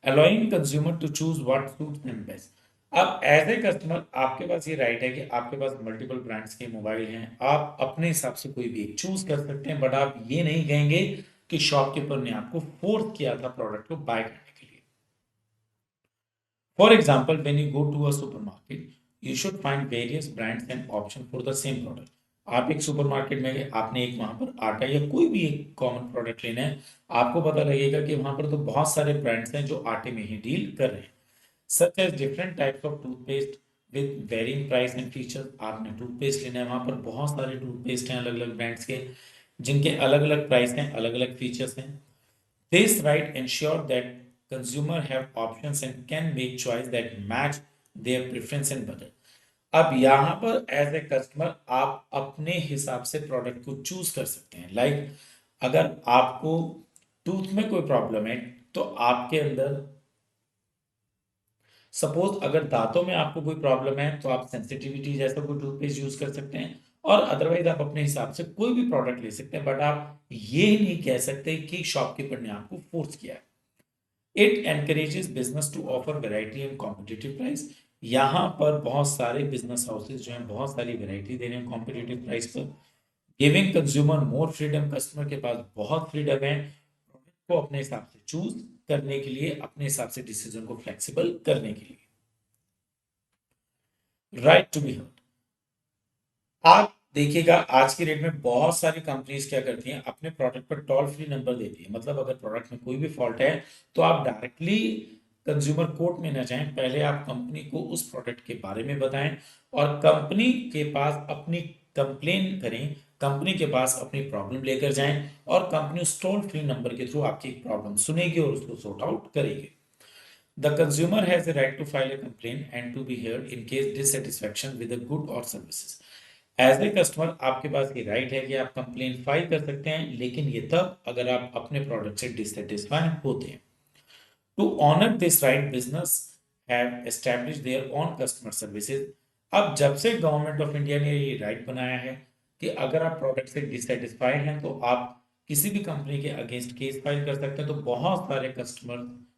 Allowing consumer to choose what suits them best. अब एज ए कस्टमर आपके पास ये राइट है कि आपके पास मल्टीपल ब्रांड्स के मोबाइल हैं, आप अपने हिसाब से कोई भी एक चूज कर सकते हैं, बट आप ये नहीं कहेंगे कि शॉपकीपर ने आपको फोर्स किया था प्रोडक्ट को बाय करने के लिए। For example, when you go to a supermarket, you should find various brands and option for the same product. आप एक सुपरमार्केट में गए, आपने एक वहां पर आटा या कोई भी एक कॉमन प्रोडक्ट लेना है, आपको पता लगेगा कि वहां पर तो बहुत सारे ब्रांड्स हैं जो आटे में ही डील कर रहे हैं। Such as different types of toothpaste with varying price and feature. आपने टूथपेस्ट लेना है, वहां पर बहुत सारे टूथपेस्ट हैं अलग अलग ब्रांड्स के, जिनके अलग अलग प्राइस हैं, अलग अलग फीचर्स हैं। This right ensure that consumer have options and can make choice that match their preference and budget. अब यहाँ पर एज ए कस्टमर आप अपने हिसाब से प्रोडक्ट को चूज कर सकते हैं। अगर आपको टूथ में कोई प्रॉब्लम है, तो आपके अंदर सपोज अगर दांतों में आपको कोई प्रॉब्लम है, तो आप सेंसिटिविटी जैसा कोई टूथपेस्ट यूज कर सकते हैं, और अदरवाइज आप अपने हिसाब से कोई भी प्रोडक्ट ले सकते हैं, बट आप ये नहीं कह सकते कि शॉपकीपर ने आपको फोर्स किया है। It encourages business to offer variety and competitive price. यहाँ पर बहुत सारे बिजनेस हाउसेज जो हैं बहुत सारी वेराइटी दे रहे हैं कॉम्पिटिटिव प्राइस पर, giving consumer more freedom. Customer के पास बहुत फ्रीडम है प्रोडक्ट को अपने हिसाब से चूज करने के लिए, अपने हिसाब से डिसीजन को फ्लेक्सिबल करने के लिए। Right to be heard. आप देखिएगा आज की डेट में बहुत सारी कंपनीज क्या करती हैं, अपने प्रोडक्ट पर टोल फ्री नंबर देती है। मतलब अगर प्रोडक्ट में कोई भी फॉल्ट है, तो आप डायरेक्टली कंज्यूमर कोर्ट में ना जाएं, पहले आप कंपनी को उस प्रोडक्ट के बारे में बताएं और कंपनी के पास अपनी कंप्लेन करें, कंपनी के पास अपनी प्रॉब्लम लेकर जाएं, और कंपनी उस टोल फ्री नंबर के थ्रू आपकी प्रॉब्लम सुनेगी और उसको सॉर्ट आउट करेगी। The consumer has the right to file a complaint and to be heard in case dissatisfaction with a good or services. As a customer आपके पास ये right है कि आप कंप्लेन फाइल कर सकते हैं, लेकिन ये तब अगर आप अपने प्रोडक्ट से डिससेटिस्फाई होते हैं। To honour this right, business have establish their own customer services. अब जब से गवर्नमेंट ऑफ इंडिया ने ये राइट बनाया है कि अगर आप प्रोडक्ट से डिससेटिस्फाइड हैं, तो आप किसी भी कंपनी के अगेंस्ट केस फाइल कर सकते हैं। तो बहुत सारे कस्टमर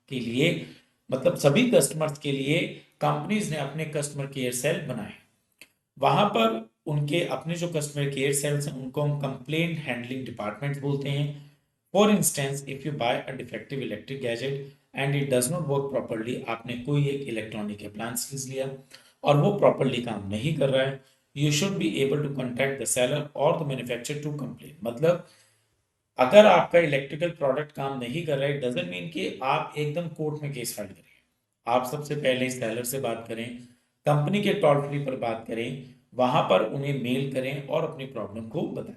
के लिए, मतलब सभी कस्टमर्स के लिए, कंपनीज ने अपने कस्टमर केयर सेल बनाए। वहां पर उनके अपने जो कस्टमर केयर सेल्स हैं, उनको हम कंप्लेंट हैंडलिंग डिपार्टमेंट बोलते हैं। For instance, if you buy a defective electric gadget and it does not work properly, आपने कोई एक इलेक्ट्रॉनिक अप्लायंस लिया और वो प्रॉपर्ली काम नहीं कर रहा है, you should be able to contact the seller और द मैन्युफैक्चरर टू कंप्लेन। मतलब अगर आपका इलेक्ट्रिकल प्रोडक्ट काम नहीं कर रहा है, डजंट मीन कि आप एकदम कोर्ट में केस फाइल करें। आप सबसे पहले सेलर से बात करें, कंपनी के टोल फ्री पर बात करें, वहां पर उन्हें मेल करें और अपनी प्रॉब्लम को बताएं।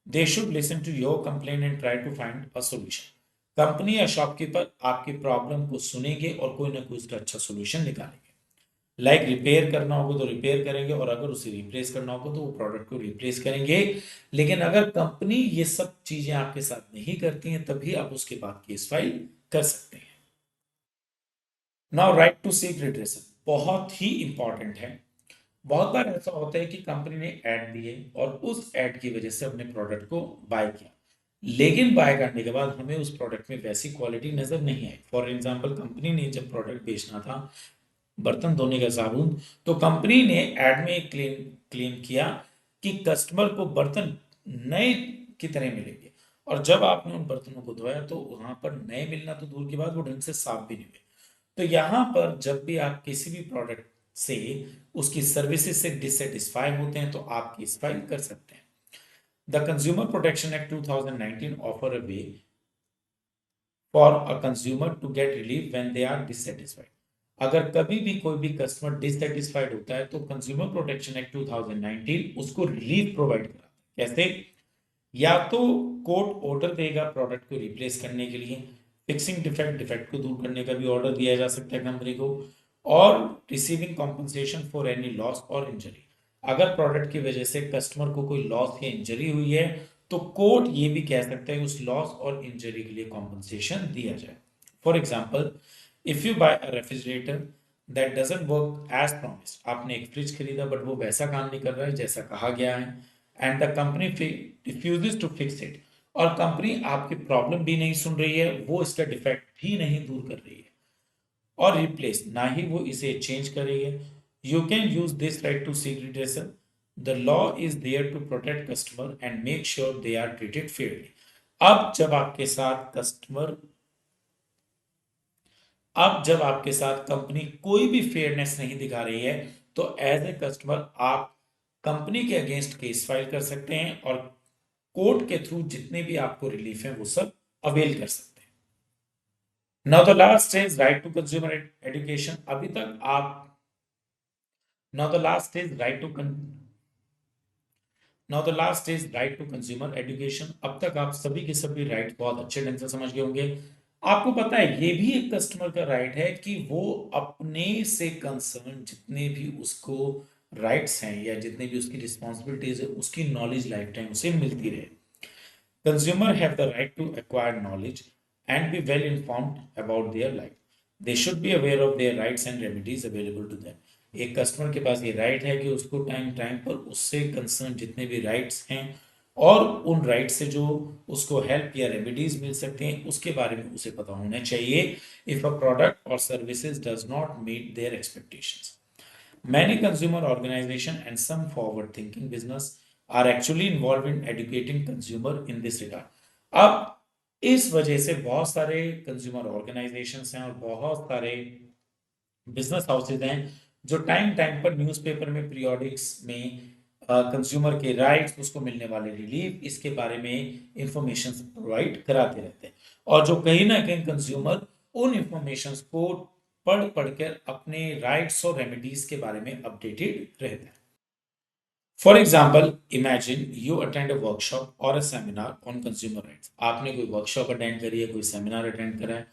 They should listen to your complain and try to find a solution. Company या शॉपकीपर आपकी प्रॉब्लम को सुनेंगे और कोई ना कोई उसका अच्छा सॉल्यूशन निकालेंगे। रिपेयर करना होगा तो रिपेयर करेंगे, और अगर उसे रिप्लेस करना होगा तो वो प्रोडक्ट को रिप्लेस करेंगे। लेकिन अगर कंपनी ये सब चीजें आपके साथ नहीं करती हैं, तभी आप उसके बाद केस फाइल कर सकते हैं। Now right to seek redressal बहुत ही इंपॉर्टेंट है। बहुत बार ऐसा होता है कि कंपनी ने ऐड दिए और उस ऐड की वजह से अपने प्रोडक्ट को बाय किया, लेकिन बाय करने के बाद हमें उस प्रोडक्ट में वैसी क्वालिटी नजर नहीं आई। फॉर एग्जांपल, कंपनी ने जब प्रोडक्ट बेचना था बर्तन धोने का साबुन, तो कंपनी ने ऐड में एक क्लेम क्लेम किया कि कस्टमर को बर्तन नए की तरह मिलेंगे, और जब आपने उन बर्तनों को धोया तो वहां पर नए मिलना तो दूर की बात, वो ढंग से साफ भी नहीं हुए। तो यहाँ पर जब भी आप किसी भी प्रोडक्ट से उसकी सर्विसेज से डिससेटिस्फाई होते हैं, तो आप केस फाइल कर सकते हैं। The consumer protection act 2019 offer a way for a consumer to get relief when they are dissatisfied. अगर कभी भी कोई भी कस्टमर डिससेटिस्फाइड होता है, तो कंज्यूमर प्रोटेक्शन एक्ट 2019 उसको रिलीफ प्रोवाइड कराता है। कैसे? या तो कोर्ट ऑर्डर देगा प्रोडक्ट को रिप्लेस करने के लिए, फिक्सिंग डिफेक्ट को दूर करने का भी ऑर्डर दिया जा सकता है कंपनी को, और receiving compensation for any loss और इंजरी। अगर प्रोडक्ट की वजह से कस्टमर को कोई लॉस या इंजरी हुई है, तो कोर्ट ये भी कह सकता है उस लॉस और इंजरी के लिए कॉम्पनसेशन दिया जाए। For example, if you buy a refrigerator that doesn't work as promised, आपने एक फ्रिज खरीदा बट वो वैसा काम नहीं कर रहा है जैसा कहा गया है, and the company refuses to fix it, और कंपनी आपकी प्रॉब्लम भी नहीं सुन रही है, वो इसका डिफेक्ट भी नहीं दूर कर रही है और रिप्लेस ना ही वो इसे चेंज कर रही है, you can use this right to seek redressal. The law is there to protect customer and make sure they are treated fairly. अब जब आपके साथ कस्टमर अब जब आपके साथ कंपनी कोई भी फेयरनेस नहीं दिखा रही है, तो एज ए कस्टमर आप कंपनी के अगेंस्ट केस फाइल कर सकते हैं और कोर्ट के थ्रू जितने भी आपको रिलीफ है वो सब अवेल कर सकते हैं। Now the last is right to consumer education. अभी तक आप now the last is right to now the last is right to consumer education. अब तक आप सभी के सभी राइट बहुत अच्छे ढंग से समझ गए होंगे। आपको पता है ये भी एक कस्टमर का राइट है कि वो अपने से कंसर्न जितने भी उसको राइट्स हैं या जितने भी उसकी रिस्पॉन्सिबिलिटीज है उसकी नॉलेज लाइफ टाइम उसे मिलती रहे। Consumer have the right to acquire knowledge and be well informed about their life. They should be aware of their rights and remedies available to them. एक कस्टमर के पास ये right है कि उसको टाइम टाइम पर उससे कंसर्न जितने भी राइट्स हैं और उन राइट से जो उसको हेल्प या रेमेडीज मिल सकते हैं उसके बारे में उसे पता होना चाहिए इफ अ प्रोडक्ट और services does not meet their expectations. Many consumer organizations and some forward-thinking business are actually involved in educating consumer in this regard. अब इस वजह से बहुत सारे कंज्यूमर ऑर्गेनाइजेशंस हैं और बहुत सारे बिजनेस हाउसेज हैं जो टाइम टाइम पर न्यूज़पेपर में पीरियोडिक्स में कंज्यूमर के राइट्स उसको मिलने वाले रिलीफ इसके बारे में इंफॉर्मेशन प्रोवाइड कराते रहते हैं और जो कहीं ना कहीं कंज्यूमर उन इंफॉर्मेशन को पढ़ पढ़कर अपने राइट्स और रेमेडीज के बारे में अपडेटेड रहता है। For example imagine you attend a workshop और a seminar on consumer rights. आपने कोई वर्कशॉप अटेंड करी है, कोई सेमिनार अटेंड करा है।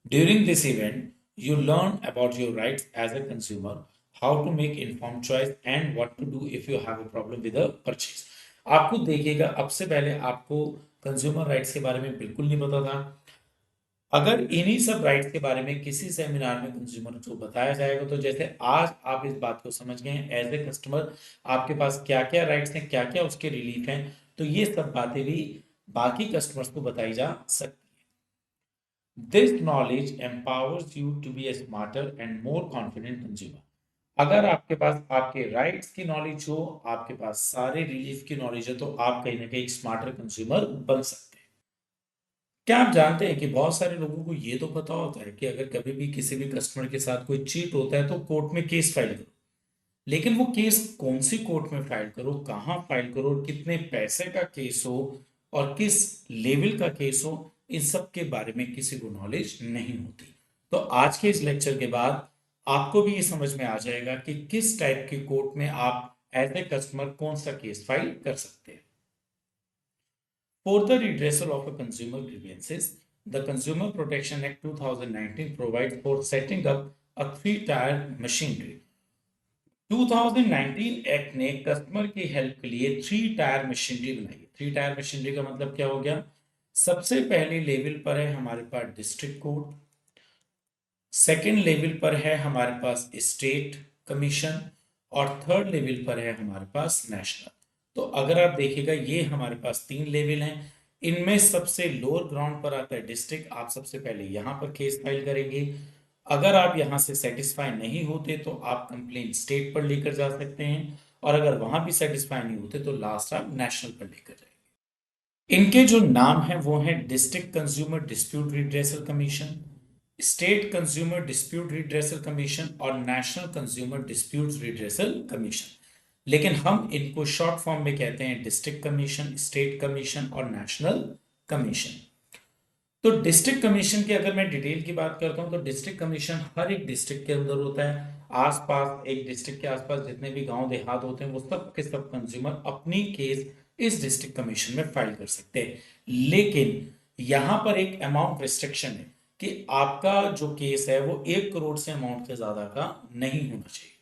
During this event you learn about your rights as a consumer, how to make informed choice and what to do if you have a problem with a purchase. आपको देखिएगा अब से पहले आपको कंज्यूमर राइट्स के बारे में बिल्कुल नहीं पता था। अगर इन्हीं सब राइट्स के बारे में किसी सेमिनार में कंज्यूमर को बताया जाएगा तो जैसे आज आप इस बात को समझ गए हैं एज ए कस्टमर आपके पास क्या क्या राइट्स हैं, क्या क्या उसके रिलीफ हैं, तो ये सब बातें भी बाकी कस्टमर्स को बताई जा सकती है। This knowledge empowers you to be a smarter and more confident consumer. अगर आपके पास आपके राइट्स की नॉलेज हो, आपके पास सारे रिलीफ की नॉलेज है, तो आप कहीं ना कहीं एक स्मार्टर कंज्यूमर बन सकते हैं। क्या आप जानते हैं कि बहुत सारे लोगों को ये तो पता होता है कि अगर कभी भी किसी भी कस्टमर के साथ कोई चीट होता है तो कोर्ट में केस फाइल करो, लेकिन वो केस कौन सी कोर्ट में फाइल करो, कहाँ फाइल करो, कितने पैसे का केस हो और किस लेवल का केस हो, इन सब के बारे में किसी को नॉलेज नहीं होती। तो आज के इस लेक्चर के बाद आपको भी ये समझ में आ जाएगा कि किस टाइप की कोर्ट में आप एज ए कस्टमर कौन सा केस फाइल कर सकते हैं। For the redressal of a consumer grievances, the Consumer Protection Act 2019 provides for setting up a three-tier machinery. 2019 act ने कस्टमर की हेल्प के लिए थ्री टायर मशीनरी बनाई। थ्री टायर मशीनरी का मतलब क्या हो गया? सबसे पहले लेवल पर है हमारे पास डिस्ट्रिक्ट कोर्ट, सेकेंड लेवल पर है हमारे पास स्टेट कमीशन और थर्ड लेवल पर है हमारे पास नेशनल। तो अगर आप देखिएगा ये हमारे पास तीन लेवल हैं। इनमें सबसे लोअर ग्राउंड पर आता है डिस्ट्रिक्ट। आप सबसे पहले यहाँ पर केस फाइल करेंगे। अगर आप यहाँ से सेटिस्फाई नहीं होते तो आप कंप्लेन स्टेट पर लेकर जा सकते हैं और अगर वहां भी सेटिस्फाई नहीं होते तो लास्ट आप नेशनल पर लेकर जाएंगे। इनके जो नाम है वो है district consumer dispute redressal commission, state consumer dispute redressal commission और national consumer dispute redressal commission. लेकिन हम इनको शॉर्ट फॉर्म में कहते हैं डिस्ट्रिक्ट कमीशन, स्टेट कमीशन और नेशनल कमीशन। तो डिस्ट्रिक्ट कमीशन की अगर मैं डिटेल की बात करता हूं तो डिस्ट्रिक्ट कमीशन हर एक डिस्ट्रिक्ट के अंदर होता है। आसपास एक डिस्ट्रिक्ट के आसपास जितने भी गांव देहात होते हैं वो सब के सब कंज्यूमर अपनी केस इस डिस्ट्रिक्ट कमीशन में फाइल कर सकते हैं। लेकिन यहां पर एक अमाउंट रिस्ट्रिक्शन है कि आपका जो केस है वो 1 करोड़ से अमाउंट के ज्यादा का नहीं होना चाहिए।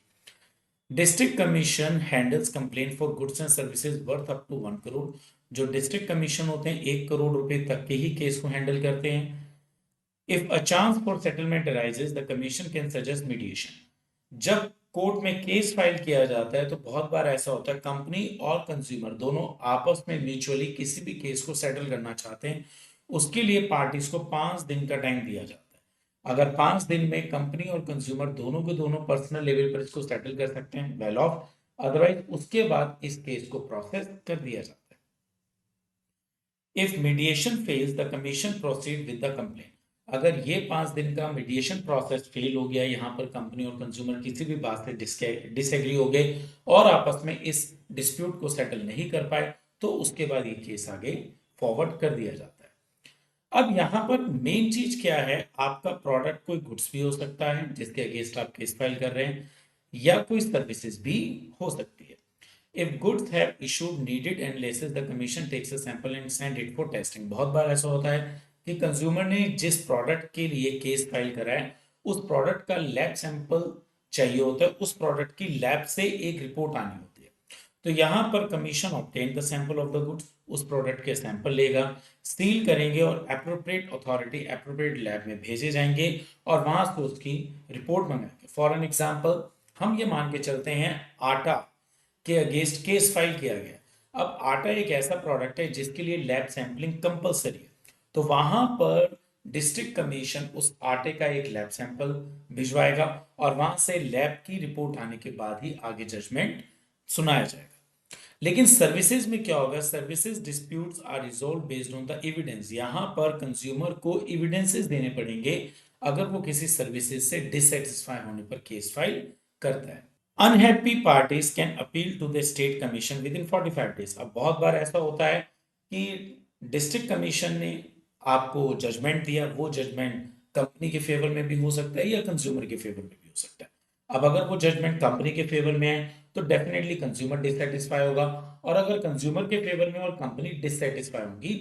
District commission handles complain for goods and services worth up to 1 crore. जो डिस्ट्रिक्ट कमीशन होते हैं 1 करोड़ रुपए तक के ही केस को हैंडल करते हैं। If a chance for settlement arises the commission can suggest mediation. जब कोर्ट में केस फाइल किया जाता है तो बहुत बार ऐसा होता है कंपनी और कंज्यूमर दोनों आपस में म्यूचुअली किसी भी केस को सेटल करना चाहते हैं, उसके लिए पार्टीज को 5 दिन का टाइम दिया जाता है। अगर 5 दिन में कंपनी और कंज्यूमर दोनों के दोनों पर्सनल लेवल पर इसको सेटल कर सकते हैं, वेल ऑफ, अदरवाइज उसके बाद इस केस को प्रोसेस कर दिया जाता है। If mediation fails the commission proceed with the complaint. अगर ये 5 दिन का मीडिएशन प्रोसेस फेल हो गया, यहाँ पर कंपनी और कंज्यूमर किसी भी बात से डिसएग्री हो गए और आपस में इस डिस्प्यूट को सेटल नहीं कर पाए, तो उसके बाद ये केस आगे फॉरवर्ड कर दिया जाता है। अब यहाँ पर मेन चीज क्या है, आपका प्रोडक्ट कोई गुड्स भी हो सकता है जिसके अगेंस्ट आप केस फाइल कर रहे हैं, या कोई सर्विसेज भी हो सकती है। If goods have issued needed analysis, the commission takes a sample and send it for testing। बहुत बार ऐसा होता है कि कंज्यूमर ने जिस प्रोडक्ट के लिए केस फाइल करा है उस प्रोडक्ट का लैब सैंपल चाहिए होता है, उस प्रोडक्ट की लैब से एक रिपोर्ट आनी होती है। तो यहाँ पर commission obtain the sample of the goods, उस प्रोडक्ट के सैंपल लेगा, सील करेंगे और एप्रोप्रिएट अथॉरिटी एप्रोप्रिएट लैब में भेजे जाएंगे और वहां से उसकी रिपोर्ट मंगाएंगे। फॉर एन एग्जाम्पल, हम ये मान के चलते हैं आटा के अगेंस्ट केस फाइल किया गया। अब आटा एक ऐसा प्रोडक्ट है जिसके लिए लैब सैंपलिंग कंपलसरी है, तो वहां पर डिस्ट्रिक्ट कमीशन उस आटे का एक लैब सैंपल भिजवाएगा और वहां से लैब की रिपोर्ट आने के बाद ही आगे जजमेंट सुनाया जाएगा। लेकिन सर्विसेज में क्या होगा, services disputes are resolve based on the evidence. यहां पर कंज्यूमर को एविडेंसेस देने पड़ेंगे अगर वो किसी सर्विसेज से डिससेटिस्फाई होने पर केस फाइल करता है। Unhappy parties can appeal to the state commission within 45 days. अब बहुत बार ऐसा होता है कि डिस्ट्रिक्ट कमीशन ने आपको जजमेंट दिया, वो जजमेंट कंपनी के फेवर में भी हो सकता है या कंज्यूमर के फेवर में भी हो सकता है। अब अगर वो जजमेंट कंपनी के फेवर में है तो डेफिनेटली कंज्यूमर डिससेटिस्फाई होगा, और अगर कंज्यूमर के फेवर में और कंपनी डिससेटिस्फाई होगी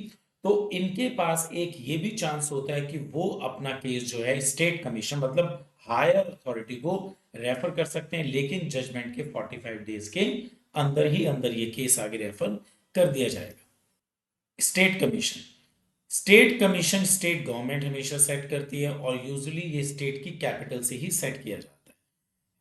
तो इनके पास एक ये भी चांस होता है कि वो अपना केस जो है स्टेट कमीशन मतलब हायर अथॉरिटी को रेफर कर सकते हैं, लेकिन जजमेंट के 45 डेज के अंदर ही अंदर ये केस आगे रेफर कर दिया जाएगा। State commission, state commission state government हमेशा सेट करती है और यूजुअली ये स्टेट की कैपिटल से ही सेट किया जाता है।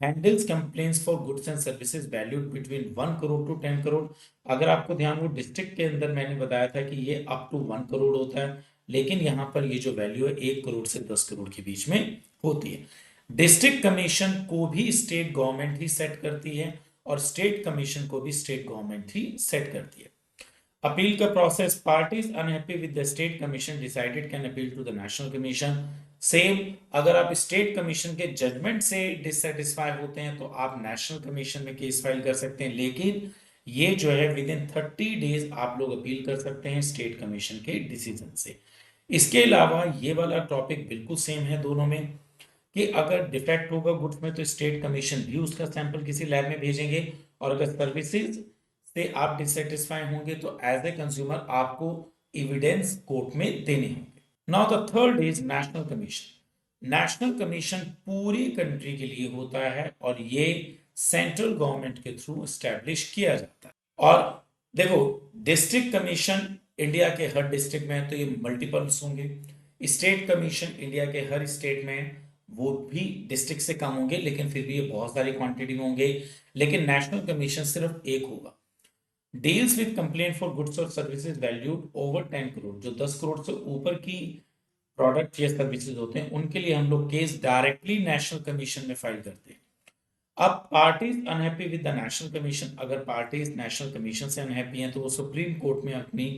Handles complaints for goods and services valued between 1 crore to 10 crore. अगर आपको ध्यान हो डिस्ट्रिक्ट के अंदर मैंने बताया था कि ये अप टू 1 करोड़ होता है, लेकिन यहाँ पर ये जो वैल्यू है 1 करोड़ से 10 करोड़ के बीच में होती है। डिस्ट्रिक्ट कमीशन को भी स्टेट गवर्नमेंट ही सेट करती है और स्टेट कमीशन को भी स्टेट गवर्नमेंट ही सेट करती है। अपील का process, parties unhappy with the state commission decided can appeal to the national commission. Same, अगर आप स्टेट कमीशन के जजमेंट से डिससेटिस्फाई होते हैं तो आप नेशनल कमीशन में केस फाइल कर सकते हैं, लेकिन ये जो है विद इन 30 डेज आप लोग अपील कर सकते हैं स्टेट कमीशन के डिसीजन से। इसके अलावा ये वाला टॉपिक बिल्कुल सेम है दोनों में कि अगर डिफेक्ट होगा गुड्स में तो स्टेट कमीशन भी उसका सैंपल किसी लैब में भेजेंगे, और अगर सर्विसेज से आप डिससेटिस्फाई होंगे तो एज ए कंज्यूमर आपको एविडेंस कोर्ट में देने होंगे। Now the third is national commission. National commission पूरी कंट्री के लिए होता है और ये सेंट्रल गवर्नमेंट के थ्रू स्टैब्लिश किया जाता है। और देखो, डिस्ट्रिक्ट कमीशन इंडिया के हर डिस्ट्रिक्ट में है तो ये मल्टीपल्स होंगे, स्टेट कमीशन इंडिया के हर स्टेट में वो भी डिस्ट्रिक्ट से कम होंगे लेकिन फिर भी ये बहुत सारी क्वांटिटी में होंगे, लेकिन नेशनल कमीशन सिर्फ एक होगा। Deals with complaint for goods और सर्विसेज वैल्यूड ओवर 10 करोड़, जो 10 करोड़ से ऊपर की प्रोडक्ट या सर्विसेज होते हैं उनके लिए हम लोग केस डायरेक्टली नेशनल कमीशन में फाइल करते हैं। अब parties unhappy with the national commission, अगर पार्टीज नेशनल कमीशन से अनहैप्पी हैं तो वो सुप्रीम कोर्ट में अपनी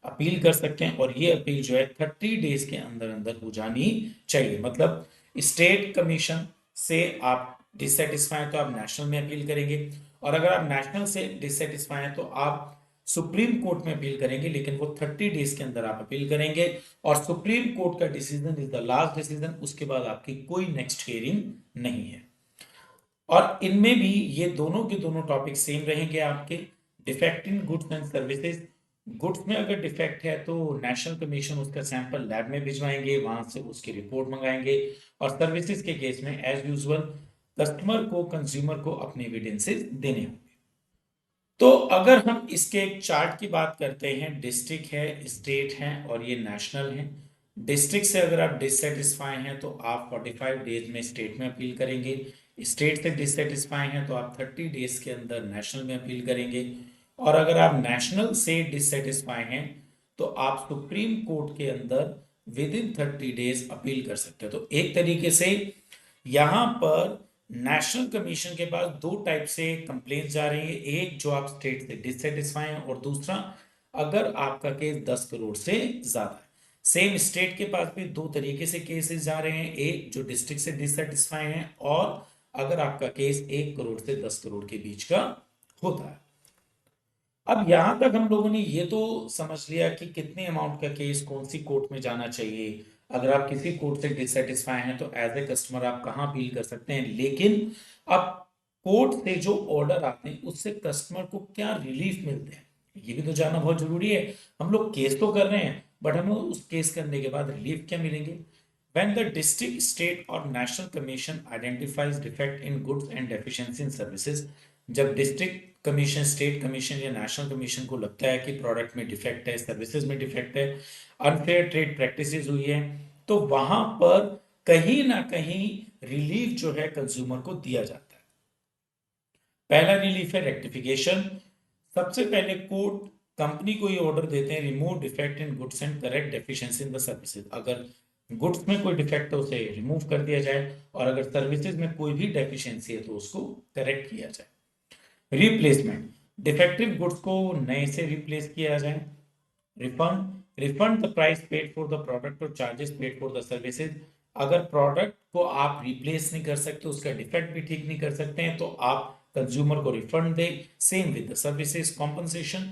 अपील कर सकते हैं और ये अपील जो है 30 डेज के अंदर अंदर हो जानी चाहिए। मतलब स्टेट कमीशन से आप डिससेटिस्फाई हैं तो आप नेशनल में अपील करेंगे, और अगर आप नेशनल से डिससेटिस्फाई हैं तो आप सुप्रीम कोर्ट में अपील करेंगे, लेकिन वो 30 डेज के अंदर आप अपील करेंगे और सुप्रीम कोर्ट का decision is the last decision, उसके बाद आपकी कोई नेक्स्ट हियरिंग नहीं है। और इनमें भी ये दोनों के दोनों टॉपिक सेम रहेंगे आपके। Defect in goods and services, goods में अगर डिफेक्ट है तो नेशनल कमीशन उसका सैंपल लैब में भिजवाएंगे, वहां से उसकी रिपोर्ट मंगाएंगे, और सर्विसेज के केस में एज यूजुअल कस्टमर को कंज्यूमर को अपने एविडेंसेस देने होंगे। तो अगर हम इसके एक चार्ट की बात करते हैं, डिस्ट्रिक्ट है, स्टेट है और ये नेशनल है। डिस्ट्रिक्ट से अगर आप डिससेटिस्फाई हैं तो आप 45 डेज में स्टेट में अपील करेंगे, स्टेट से डिससेटिस्फाई हैं तो आप 30 डेज के अंदर नेशनल में अपील करेंगे, और अगर आप नेशनल से डिससेटिस्फाई हैं तो आप सुप्रीम कोर्ट के अंदर विद इन 30 डेज अपील कर सकते हैं। तो एक तरीके से यहां पर नेशनल कमीशन के पास दो टाइप से कंप्लेंट जा रही है, एक जो आप स्टेट से डिससेटिस्फाई हैं और दूसरा अगर आपका केस 10 करोड़ से ज्यादा है। सेम स्टेट के पास भी दो तरीके से केसेस जा रहे हैं, एक जो डिस्ट्रिक्ट से डिससेटिस्फाई है और अगर आपका केस 1 करोड़ से 10 करोड़ के बीच का होता है। अब यहां तक हम लोगों ने ये तो समझ लिया कि कितने अमाउंट का केस कौन सी कोर्ट में जाना चाहिए, अगर आप किसी कोर्ट से डिससेटिस्फाई हैं तो एज ए कस्टमर आप कहाँ अपील कर सकते हैं, लेकिन अब कोर्ट से जो ऑर्डर आते हैं उससे कस्टमर को क्या रिलीफ मिलते हैं ये भी तो जानना बहुत जरूरी है। हम लोग केस तो कर रहे हैं बट हमें उस केस करने के बाद रिलीफ क्या मिलेंगे। When the district, state or national commission identifies defect in goods and deficiency in services, जब डिस्ट्रिक्ट कमीशन, स्टेट कमीशन या नेशनल कमीशन को लगता है कि प्रोडक्ट में डिफेक्ट है, सर्विसेज में डिफेक्ट है, अनफेयर ट्रेड प्रैक्टिसेस हुई है, तो वहां पर कहीं ना कहीं रिलीफ जो है कंज्यूमर को दिया जाता है। पहला रिलीफ है रेक्टिफिकेशन। सबसे पहले कोर्ट कंपनी को ये ऑर्डर देते हैं, remove defect in goods and correct deficiency in the services. अगर गुड्स में कोई डिफेक्ट है उसे रिमूव कर दिया जाए और अगर सर्विसेज में कोई भी डेफिशिएंसी है तो उसको करेक्ट किया जाए। रिप्लेसमेंट, डिफेक्टिव गुड्स को नए से रिप्लेस किया जाए। Refund, refund the price paid for the product और charges paid for the services. अगर प्रोडक्ट को आप रिप्लेस नहीं कर सकते, उसका डिफेक्ट भी ठीक नहीं कर सकते हैं तो आप कंज्यूमर को रिफंड दे। Same with the services compensation,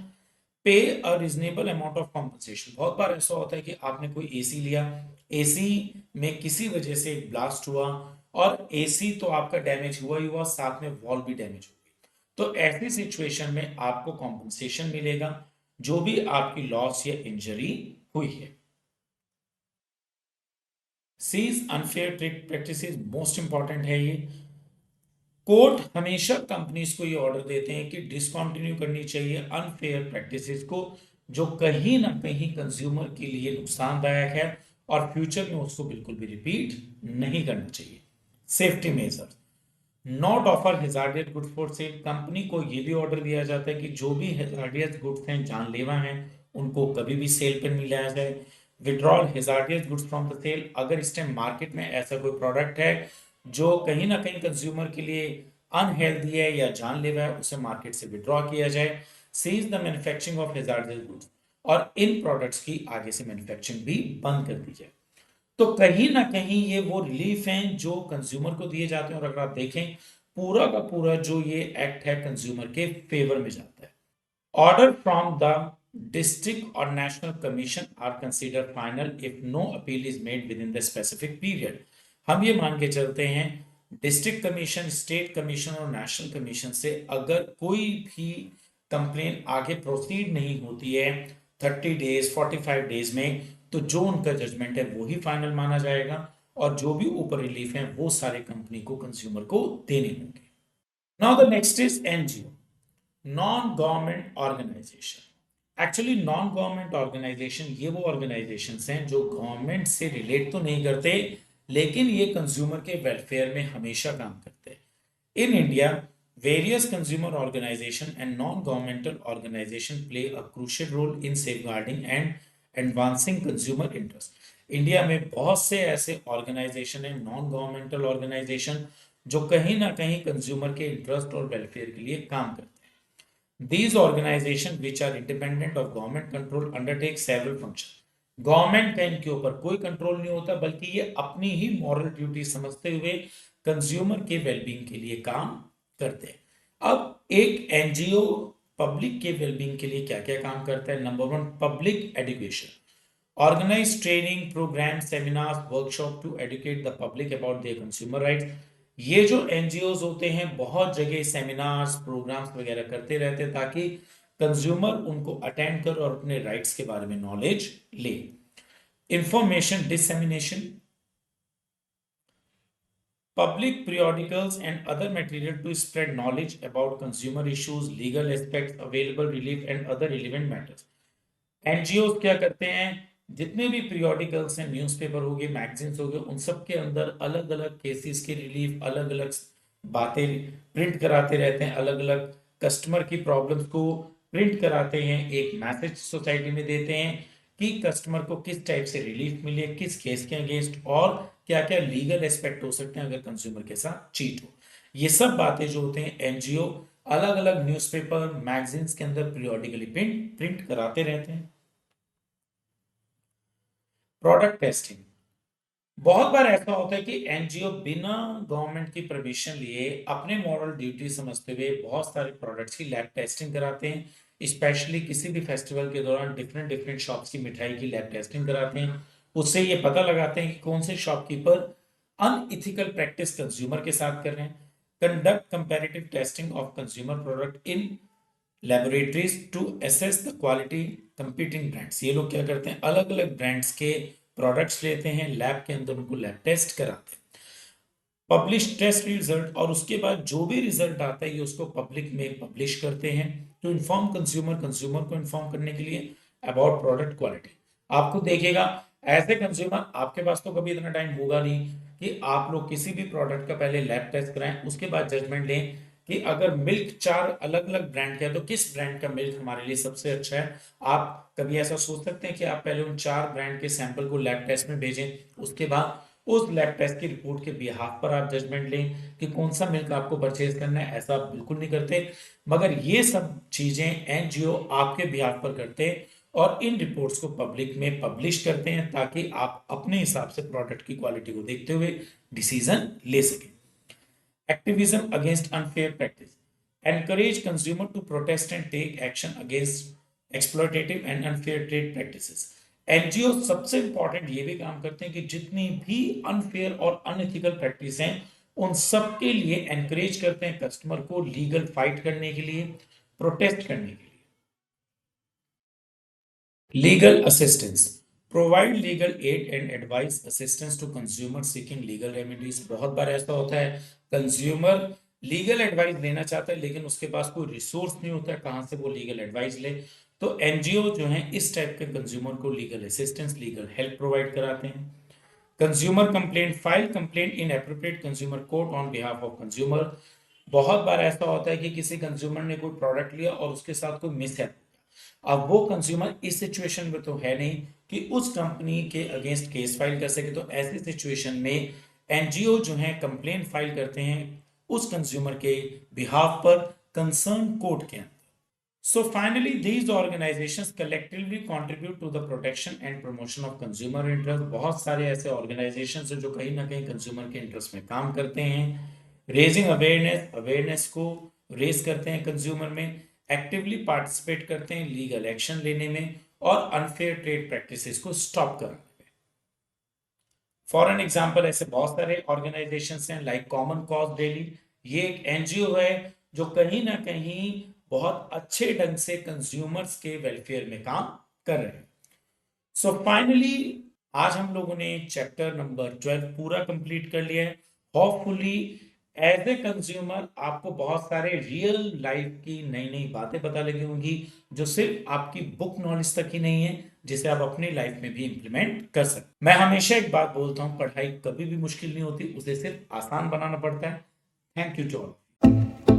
pay a reasonable amount of compensation. बहुत बार ऐसा होता है कि आपने कोई एसी लिया, एसी में किसी वजह से ब्लास्ट हुआ और एसी तो आपका डैमेज हुआ ही हुआ, साथ में वॉल भी डैमेज हो गई, तो ऐसी सिचुएशन में आपको कॉम्पनसेशन मिलेगा जो भी आपकी लॉस या इंजरी हुई है। Cease unfair trade practices, most important है ये। कोर्ट हमेशा कंपनीज को ये ऑर्डर देते हैं कि डिसकंटिन्यू करनी चाहिए अनफेयर प्रैक्टिसेस को जो कहीं ना कहीं कंज्यूमर के लिए नुकसानदायक है और फ्यूचर में उसको बिल्कुल भी रिपीट नहीं करना चाहिए। Safety major, not offer hazardous goods for sale. Company को ये भी ऑर्डर दिया जाता है कि जो भी हेजार्डियस गुड्स हैं, जानलेवा हैं, उनको कभी भी सेल पर नहीं लाया जाए। Withdrawal hazardous goods from the sale, अगर इस टाइम मार्केट में ऐसा कोई प्रोडक्ट है जो कहीं ना कहीं कंज्यूमर के लिए अनहेल्दी है या जानलेवा है, उसे मार्केट से विड्रॉ किया जाए। Cease the manufacturing of hazardous goods, और इन प्रोडक्ट्स की आगे से मैन्युफैक्चरिंग भी बंद कर दी जाए। तो कहीं ना कहीं ये वो रिलीफ हैं जो कंज्यूमर को दिए जाते हैं, और अगर आप देखें पूरा का पूरा जो ये एक्ट है कंज्यूमर के फेवर में जाता है। ऑर्डर फ्रॉम द डिस्ट्रिक्ट और national commission are consider final if no appeal is made within the specific period. हम ये मान के चलते हैं डिस्ट्रिक्ट कमीशन, स्टेट कमीशन और नेशनल कमीशन से अगर कोई भी कंप्लेन आगे प्रोसीड नहीं होती है 30 डेज 45 डेज में, तो जो उनका जजमेंट है वो ही फाइनल माना जाएगा और जो भी ऊपर रिलीफ है वो सारे कंपनी को, कंज्यूमर को देने होंगे। Now the next is NGO, non government organisation. Actually non government organisation ये वो ऑर्गेनाइजेशन हैं जो गवर्नमेंट से रिलेट तो नहीं करते लेकिन ये कंज्यूमर के वेलफेयर में हमेशा काम करते हैं। In India various consumer organization and non-governmental organization play a crucial role in safeguarding and advancing consumer interest। India में बहुत से ऐसे ऑर्गेनाइजेशन है, नॉन गवर्नमेंटल ऑर्गेनाइजेशन, जो कहीं ना कहीं कंज्यूमर के इंटरेस्ट और वेलफेयर के लिए काम करते हैं। These organizations which are independent of government control undertake several functions। Government का इनके ऊपर कोई कंट्रोल नहीं होता बल्कि ये अपनी ही मॉरल ड्यूटी समझते हुए कंज्यूमर के वेलबींग के लिए काम करते हैं। अब एक एनजीओ पब्लिक के वेलबींग के लिए क्या क्या काम करता है। Number one, public education, organise training programme seminars workshop to educate the public about their consumer rights. ये जो एनजीओ होते हैं बहुत जगह सेमिनार्स प्रोग्राम्स वगैरह करते रहते हैं ताकि कंज्यूमर उनको अटेंड कर और अपने राइट्स के बारे में नॉलेज ले। Information dissemination, public periodicals and other material to spread knowledge about consumer issues, legal aspects, available relief and other relevant matters। NGO क्या करते हैं, जितने भी पीरियोडिकल्स हैं, न्यूज़पेपर हो गए, मैगजीन्स हो गए, उन सब के अंदर अलग अलग केसेस के रिलीफ, अलग अलग बातें प्रिंट कराते रहते हैं, अलग अलग कस्टमर की प्रॉब्लम्स को प्रिंट कराते हैं, एक मैसेज सोसाइटी में देते हैं कि कस्टमर को किस टाइप से रिलीफ मिले, किस केस के अगेंस्ट, और क्या क्या लीगल एस्पेक्ट हो सकते हैं अगर कंज्यूमर के साथ चीट हो। ये सब बातें जो होते हैं एनजीओ अलग अलग न्यूज़पेपर मैगजीन्स के अंदर पीरियोडिकली प्रिंट प्रिंट कराते रहते हैं। प्रोडक्ट टेस्टिंग, बहुत बार ऐसा होता है कि एनजीओ बिना गवर्नमेंट की परमिशन लिए अपने मॉरल ड्यूटी समझते हुए बहुत सारे प्रोडक्ट्स की लैब टेस्टिंग कराते हैं। स्पेशली किसी भी फेस्टिवल के दौरान डिफरेंट डिफरेंट शॉप्स की मिठाई की लैब टेस्टिंग कराते हैं। उससे ये पता लगाते हैं कि कौन से शॉपकीपर अनइथिकल प्रैक्टिस कंज्यूमर के साथ कर रहे हैं। Conduct comparative testing of consumer product in laboratories to assess the quality competing brands. ये लोग क्या करते हैं, अलग अलग ब्रांड्स के प्रोडक्ट्स लेते हैं, लैब के अंदर उनको लैब टेस्ट कराते हैं, पब्लिश टेस्ट रिजल्ट, और उसके बाद जो भी रिजल्ट आता है ये उसको पब्लिक में पब्लिश करते हैं टू इन्फॉर्म कंज्यूमर, कंज्यूमर को इन्फॉर्म करने के लिए अबाउट प्रोडक्ट क्वालिटी। आपको देखिएगा एज ए कंज्यूमर आपके पास तो कभी इतना टाइम होगा नहीं कि आप लोग किसी भी प्रोडक्ट का पहले लैब टेस्ट कराएं, उसके बाद जजमेंट लें कि अगर मिल्क चार अलग अलग ब्रांड का है तो किस ब्रांड का मिल्क हमारे लिए सबसे अच्छा है। आप कभी ऐसा सोच सकते हैं कि आप पहले उन चार ब्रांड के सैंपल को लैब टेस्ट में भेजें, उसके बाद उस लैब टेस्ट की रिपोर्ट के बिहाफ पर आप जजमेंट लें कि कौन सा मिल्क आपको परचेज करना है। ऐसा आप बिल्कुल नहीं करते, मगर ये सब चीजें एनजीओ आपके बिहाफ पर करते हैं और इन रिपोर्ट्स को पब्लिक में पब्लिश करते हैं ताकि आप अपने हिसाब से प्रोडक्ट की क्वालिटी को देखते हुए डिसीजन ले सकें। Activism against unfair practice. Encourage consumer to protest and take action against exploitative and unfair trade practices. NGO सबसे इंपॉर्टेंट ये भी काम करते हैं कि जितनी भी अनफेयर और अनएथिकल प्रैक्टिस हैं उन सब के लिए एनकरेज करते हैं कस्टमर को लीगल फाइट करने के लिए, प्रोटेस्ट करने के लिए। Legal assistance, provide legal aid and advice assistance to consumer seeking legal remedies. बहुत बार ऐसा होता है कंज्यूमर लीगल एडवाइस लेना चाहता है लेकिन उसके पास कोई रिसोर्स नहीं होता है, कहां से वो लीगल एडवाइस ले। तो एनजीओ जो है इस टाइप के कंज्यूमर को legal assistance, legal help provide कराते हैं। Consumer complaint, file complaint in appropriate consumer court on behalf of consumer. बहुत बार ऐसा होता है कि किसी कंज्यूमर ने कोई प्रोडक्ट लिया और उसके साथ कोई मिस है, अब वो कंज्यूमर इस सिचुएशन में तो है नहीं कि उस कंपनी के अगेंस्ट केस फाइल कर सके, तो ऐसी सिचुएशन में एनजीओ जो है कंप्लेन फाइल करते हैं उस कंज्यूमर के बिहाफ पर कंसर्न कोर्ट के अंदर। So finally, these organizations collectively contribute to the protection and promotion of consumer interest. बहुत सारे ऐसे organizations हैं जो कहीं ना कहीं consumer के interest में काम करते हैं, raising awareness, awareness को raise करते हैं consumer में, actively participate करते हैं legal action लेने में और unfair trade practices को stop करने में। फॉर एन एग्जाम्पल ऐसे बहुत सारे ऑर्गेनाइजेशंस हैं लाइक कॉमन कॉज डेली। ये एक एनजीओ है जो कहीं ना कहीं बहुत अच्छे ढंग से कंज्यूमर्स के वेलफेयर में काम कर रहे हैं। सो फाइनली आज हम लोगों ने चैप्टर नंबर 12 पूरा कंप्लीट कर लिया है। होपफुली एज ए कंज्यूमर आपको बहुत सारे रियल लाइफ की नई नई बातें पता लगी होंगी जो सिर्फ आपकी बुक नॉलेज तक ही नहीं है, जिसे आप अपनी लाइफ में भी इंप्लीमेंट कर सकते। मैं हमेशा एक बात बोलता हूं, पढ़ाई कभी भी मुश्किल नहीं होती, उसे सिर्फ आसान बनाना पड़ता है। Thank you to all.